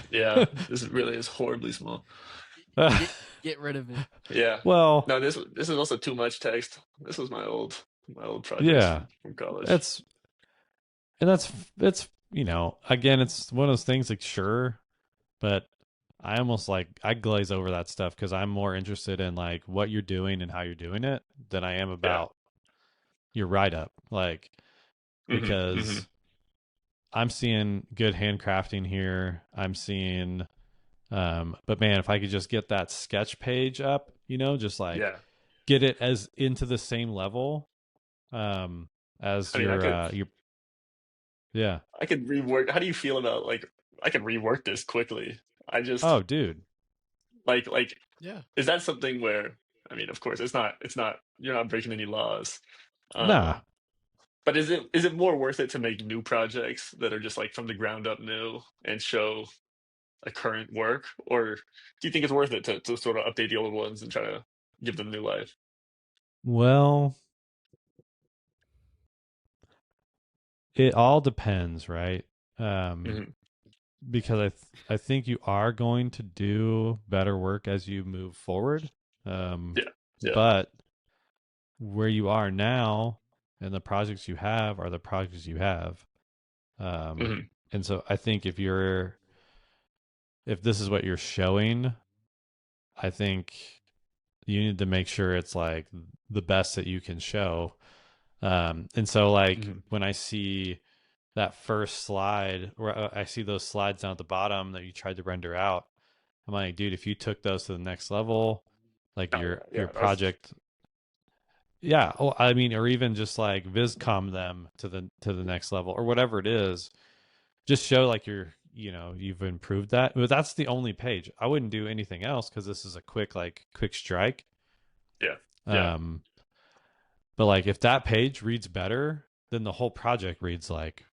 yeah. This really is horribly small. Get get rid of it. Yeah. well, No, this is also too much text. This was my old projects yeah. from college. That's and that's it's you know, again, it's one of those things like sure, but I almost like I glaze over that stuff because I'm more interested in like what you're doing and how you're doing it than I am Yeah. about your write up. Like hmm hmm because I'm seeing good handcrafting here. I'm seeing but man, if I could just get that sketch page up, you know, just like Yeah. get it as into the same level as I mean, your yeah. I could rework. How do you feel about like I could rework this quickly? I just Oh, dude. like Yeah. is that something where I mean, of course, it's not you're not breaking any laws. Nah. Um, but is it more worth it to make new projects that are just like from the ground up new and show a current work, or do you think it's worth it to sort of update the old ones and try to give them new life? Well, it all depends, right? Um hmm because I think you are going to do better work as you move forward. Yeah, yeah, But where you are now and the projects you have are the projects you have. hmm And so I think if this is what you're showing, I think you need to make sure it's like the best that you can show. And so like hmm when I see that first slide where I see those slides down at the bottom that you tried to render out, I'm like, dude, if you took those to the next level, like Oh yeah, your yeah. That's project, yeah. Oh, I mean, or even just like viscom them to the next level or whatever it is. Just show like you've improved that. But that's the only page. I wouldn't do anything else because this is a quick strike. yeah, yeah. Um, but like if that page reads better, then the whole project reads like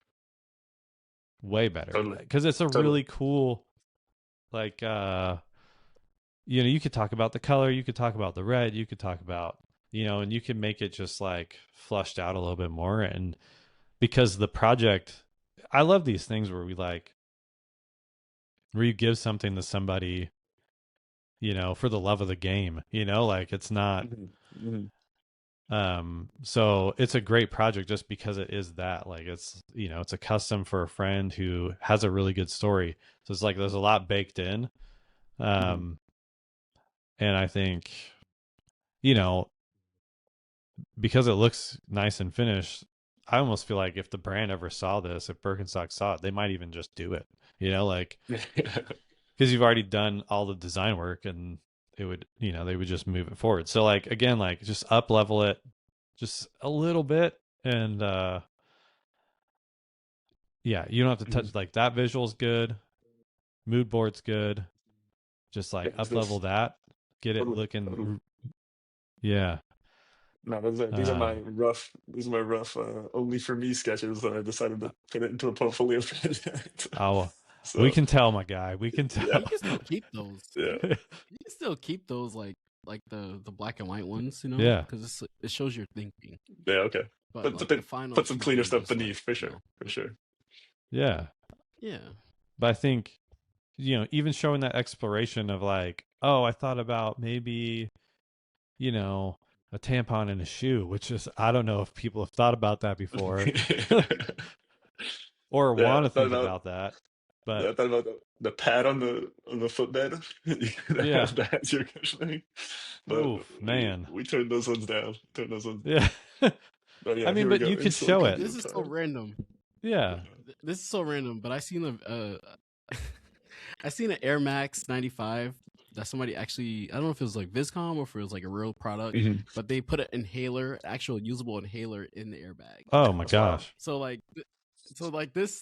way better Totally, because it's a totally. really cool like you could talk about the color, you could talk about the red, you could talk about and you can make it just like flushed out a little bit more. And because the project, I love these things where where you give something to somebody for the love of the game, like it's not hmm hmm so it's a great project just because it is that, like, it's a custom for a friend who has a really good story. So it's like there's a lot baked in. hmm um and I think you know because it looks nice and finished, I almost feel like if the brand ever saw this, if Birkenstock saw it, they might even just do it, like, because you've already done all the design work and it would, they would just move it forward. So like, again, like just up level it just a little bit. And yeah, you don't have to hmm touch, like, that visual's good. Mood board's good. Just Yeah, like it's up level this that, get it totally, totally. looking. Yeah. No, these are my rough. These are my rough. Only for me sketches that I decided to put it into a portfolio project. Oh, we So can tell, my guy. We can yeah, tell. You can still keep those. yeah, You can still keep those like the black and white ones, Yeah. because it shows your thinking. yeah. Okay, But but like the put finals, some you cleaner can stuff just beneath for sure, for sure. Yeah. yeah. But I think, even showing that exploration of like, oh, I thought about maybe, you know, a tampon in a shoe, which is, I don't know if people have thought about that before or Yeah, want to think about that. But I thought about the pad on the footbed yeah. that has your cushioning, but Oof, man. we turned those ones down. Turned those ones. Yeah. But I yeah, mean, here we but go. you In could show Okay, silicone it. this is so leotard. random. Yeah. This is so random, but I seen I seen an Air Max 95 that somebody actually, I don't know if it was like Viscom or if it was like a real product, Mhm. but they put an inhaler, actual usable inhaler in the airbag. Oh my That's wild. gosh. So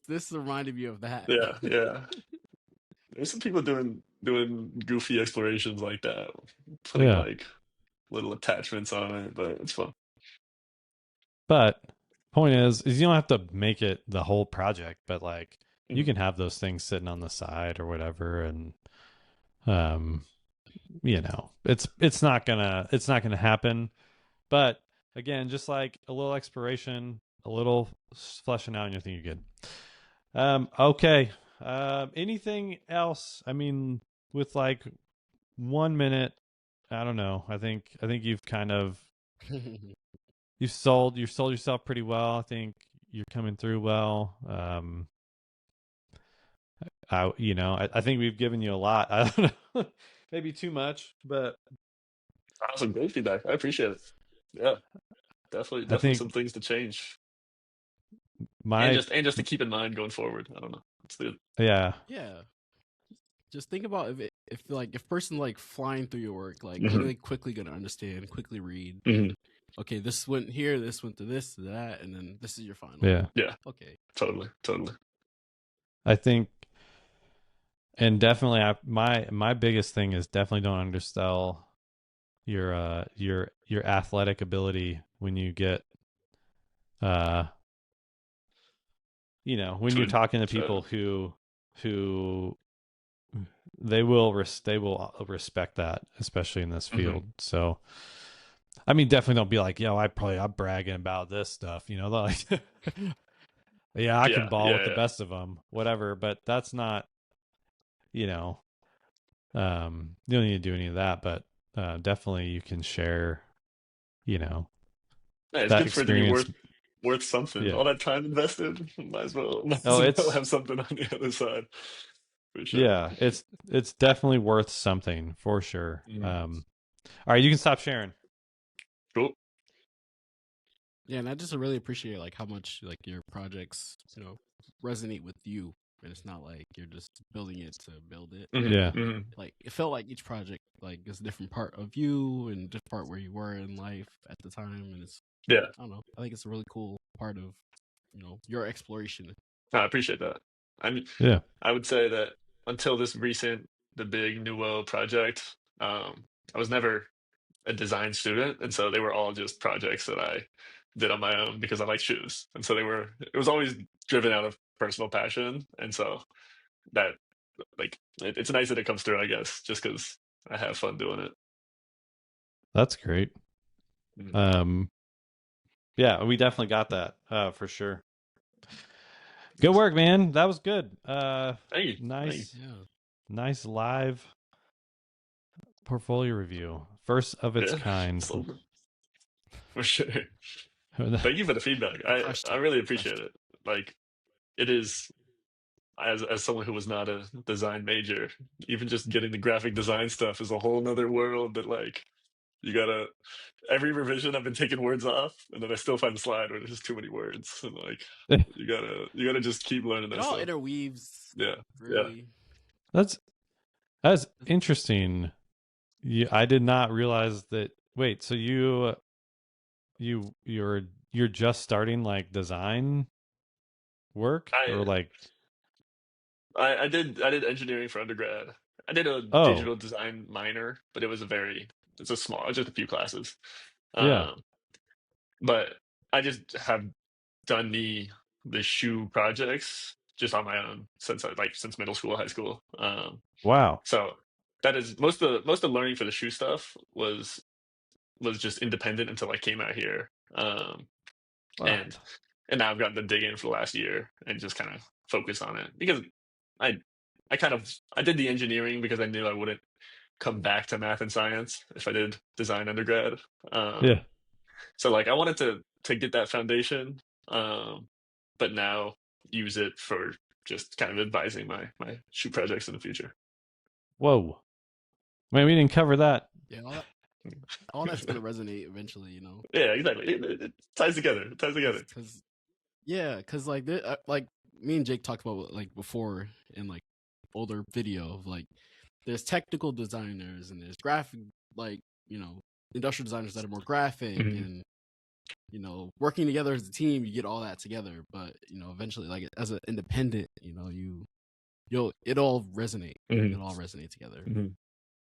this reminded me of that. Yeah, yeah. There's some people doing goofy explorations like that, putting Yeah. like little attachments on it, but it's fun. But point is you don't have to make it the whole project, but like you Mhm. can have those things sitting on the side or whatever, and um, it's not gonna happen. But again, just like a little exploration, a little fleshing out, and you think you're good. Okay. Anything else? I mean, with like 1 minute, I don't know. I think you've kind of you sold yourself pretty well. I think you're coming through well. I think we've given you a lot. I don't know, maybe too much, but Awesome, great feedback. I appreciate it. Yeah, I definitely think some things to change, my and just to keep in mind going forward. I don't know. Let's do it. yeah. Yeah. Just think about if person like flying through your work, like are Hmm. they quickly gonna understand, quickly read? Hmm. Okay, this went here, this went to that, and then this is your final. Yeah. Yeah, Okay. totally, totally. I think, and definitely, my biggest thing is definitely don't undersell your athletic ability when you get uh when you're To talking to to people who they will respect that, especially in this Mhm. field. So I mean, definitely don't be like, yo, I'm bragging about this stuff, like yeah, I can Yeah, ball with yeah, the yeah. best of them, whatever. But that's not, you know, you don't need to do any of that. But definitely you can share, you know, Yeah, it's that good for it to be experience. worth something. Yeah. All that time invested, might Oh, as well it's have something on the other side for sure. yeah, it's definitely worth something for sure. Mhm. All right, you can stop sharing. Cool. Yeah, and I just really appreciate like how much like your projects, resonate with you. And it's not like you're just building it to build it. Hmm. Yeah. Hmm. Like it felt like each project like is a different part of you and different part where you were in life at the time. And it's Yeah, I don't know. I think it's a really cool part of, your exploration. I appreciate that. I mean, Yeah. I would say that until the big Nuo project, I was never a design student, and so they were all just projects that I did on my own because I like shoes, and so it was always driven out of personal passion, and so that it's nice that it comes through, I guess, just because I have fun doing it. That's great. Mhm. Um, yeah, we definitely got that for sure. Good Nice. work, man. That was good. Thank you, thank you. Nice, Yeah. nice live portfolio review, first of its Yeah, kind. so, for sure. Thank you for the feedback. Crushed I it. really appreciate Crushed it. it. Like it is as someone who was not a design major, even just getting the graphic design stuff is a whole nother world that like you gotta every revision I've been taking words off and then I still find the slide where there's just too many words and like you gotta just keep learning It that all stuff. interweaves Yeah. Yeah. really. that's that's interesting. I did not realize that. Wait, so you're just starting like design work or I like I did engineering for undergrad. I did a oh digital design minor, but it's a small, just a few classes. yeah Um, but I just have done the shoe projects just on my own since middle school, high school. Wow. So that is most of the learning for the shoe stuff was just independent until I came out here. Wow. And now I've gotten to dig in for the last year and just kind of focus on it because I I did the engineering because I knew I wouldn't come back to math and science if I did design undergrad. Um, Yeah. so like I wanted to get that foundation, um, but now use it for just kind of advising my shoe projects in the future. Whoa. Man, we didn't cover that. Yeah, all that's gonna resonate eventually, you know. Yeah, exactly. It ties together. It ties together. Cause yeah, cause like me and Jake talked about like before in like older video of like there's technical designers and there's graphic, like, you know, industrial designers that are more graphic, Mhm, and you know, working together as a team, you get all that together. But you know, eventually, like as an independent, you know, it all resonate. mhm, It'll all resonate together. mhm.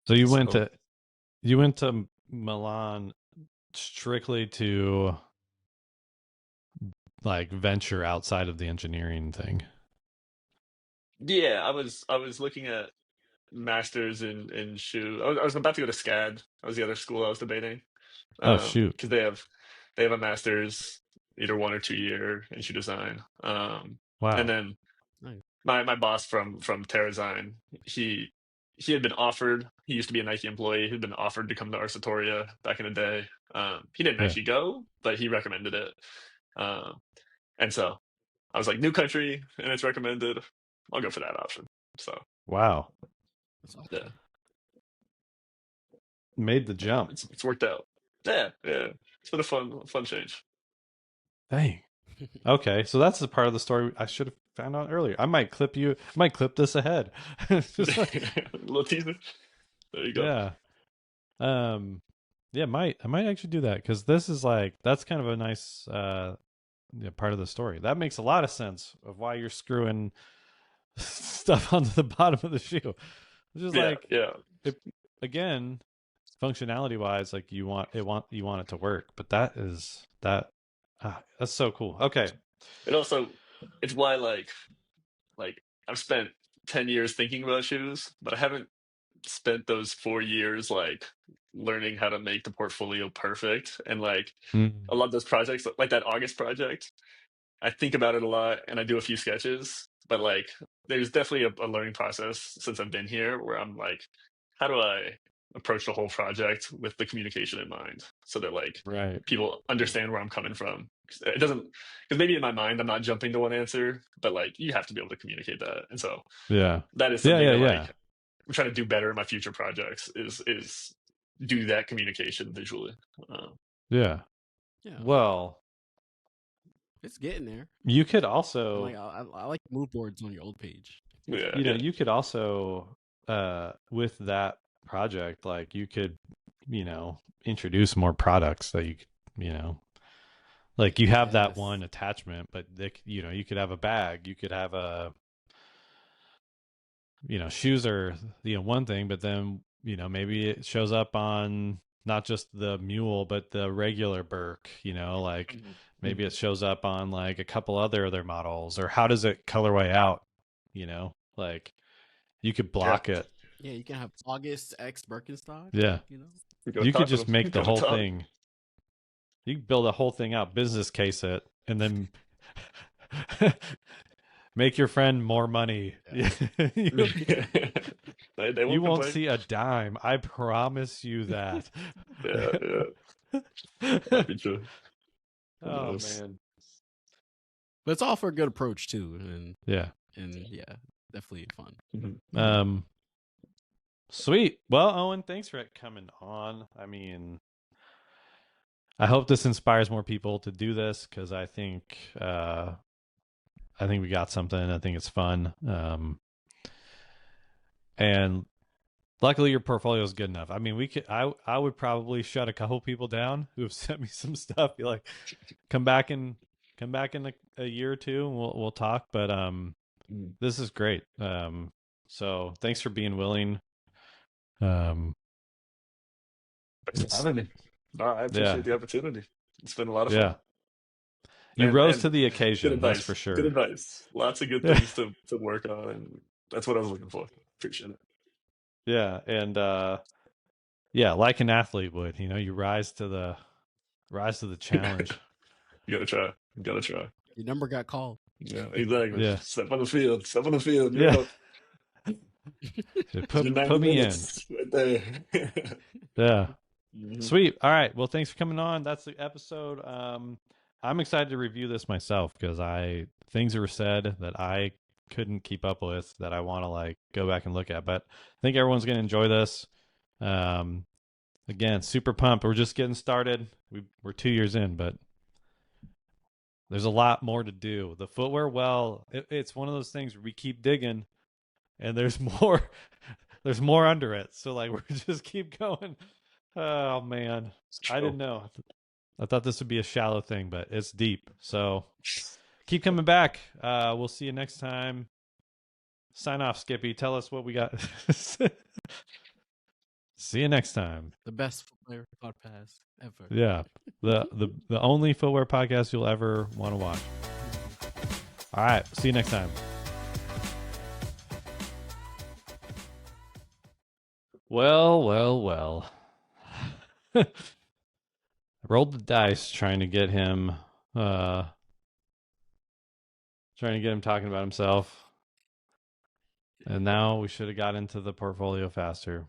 So So you went to Milan strictly to like venture outside of the engineering thing. yeah, I was looking at masters in shoe. I was about to go to SCAD. That was the other school I was debating. Oh shoot. Because they have a master's, either 1 or 2 year in shoe design. And Wow. then Nice. my boss from TerraZine, he he had been offered. He used to be a Nike employee. He'd been offered to come to Arcitoria back in the day. He didn't Yeah. actually go, but he recommended it. Um, and so I was like, new country, and it's recommended. I'll go for that option. So Wow. That's yeah, awesome. Made the jump. it's worked out. Yeah, yeah. It's been a fun change. Dang. Okay, so that's the part of the story I should have found out earlier. I might clip this ahead. Just like, Little teaser. There you go. yeah. Um yeah, I might actually do that because this is like that's kind of a nice yeah, part of the story. That makes a lot of sense of why you're screwing stuff onto the bottom of the shoe. It's just Yeah, like yeah. it, again, functionality wise, like you want it to work, but that's so cool. Okay. And also, it's why like I've spent 10 years thinking about shoes, but I haven't spent those 4 years like learning how to make the portfolio perfect. And like Mm, a lot of those projects, like that August project, I think about it a lot and I do a few sketches, but like there's definitely a learning process since I've been here where I'm like, how do I approach the whole project with the communication in mind so that like right. people understand where I'm coming from? It doesn't, because maybe in my mind I'm not jumping to one answer, but like you have to be able to communicate that. And so Yeah. that is Yeah, something yeah, that yeah. like I'm trying to do better in my future projects is do that communication visually. Um, Yeah. Yeah, Well, it's getting there. you could And also, like I like mood boards on your old page. yeah, you know, yeah. you could also with that project, like you could, introduce more products that you could, like you have that Yes. one attachment, but you could have a bag, you could have a, shoes are, one thing, but then, maybe it shows up on not just the mule, but the regular Burke, like Mhm, maybe mhm. it shows up on like a couple other their models, or how does it colorway out, like you could Yeah, block it. Yeah, you can have August X Birkenstock. Yeah. You know. we go to You could talk to just them. We make the go to whole talk. thing. You could build a whole thing out, business case it, and then make your friend more money. Yeah. you, They you won't won't complain. see a dime. I promise you that. Yeah, yeah. Might be true. Who Oh knows? man. But it's all for a good approach too, and Yeah. yeah, definitely fun. Mhm, mhm. Um sweet. Well, Owen, thanks for coming on. I mean, I hope this inspires more people to do this cuz I think we got something. I think it's fun. And luckily your portfolio is good enough. I mean, I would probably shut a couple people down who have sent me some stuff. Be like, come back in a year or two and we'll talk. But Mhm. this is great. So thanks for being willing. Um Thanks for having me. No, I yeah. appreciate the opportunity. It's been a lot of fun. Yeah. You rose And to the good occasion, that's for advice. Good sure. advice. Lots of good Yeah. things to work on, and that's what I was looking for. Appreciate it. Yeah. And yeah, like an athlete would, you rise to the challenge. You gotta try. You gotta try. Your number got called. Yeah, exactly. Yeah. Step on the field. Step on the field. You're Yeah. up. Your 90 Put me in. minutes right there. Yeah. Mhm. Sweet. All right. Well, thanks for coming on. That's the episode. I'm excited to review this myself because things were said that I couldn't keep up with that I want to like go back and look at. But I think everyone's gonna enjoy this. Um, again, super pumped. We're just getting started. We're 2 years in, but there's a lot more to do. The footwear well, it's one of those things where we keep digging, and there's more. There's more under it. So like we just keep going. Oh man, I Cool. didn't know. I thought this would be a shallow thing, but it's deep. So keep coming back. We'll see you next time. Sign off, Skippy. Tell us what we got. See you next time. The best footwear podcast ever. Yeah. The only footwear podcast you'll ever want to watch. All right. See you next time. Well. I rolled the dice trying to get him talking about himself. And now we should have got into the portfolio faster.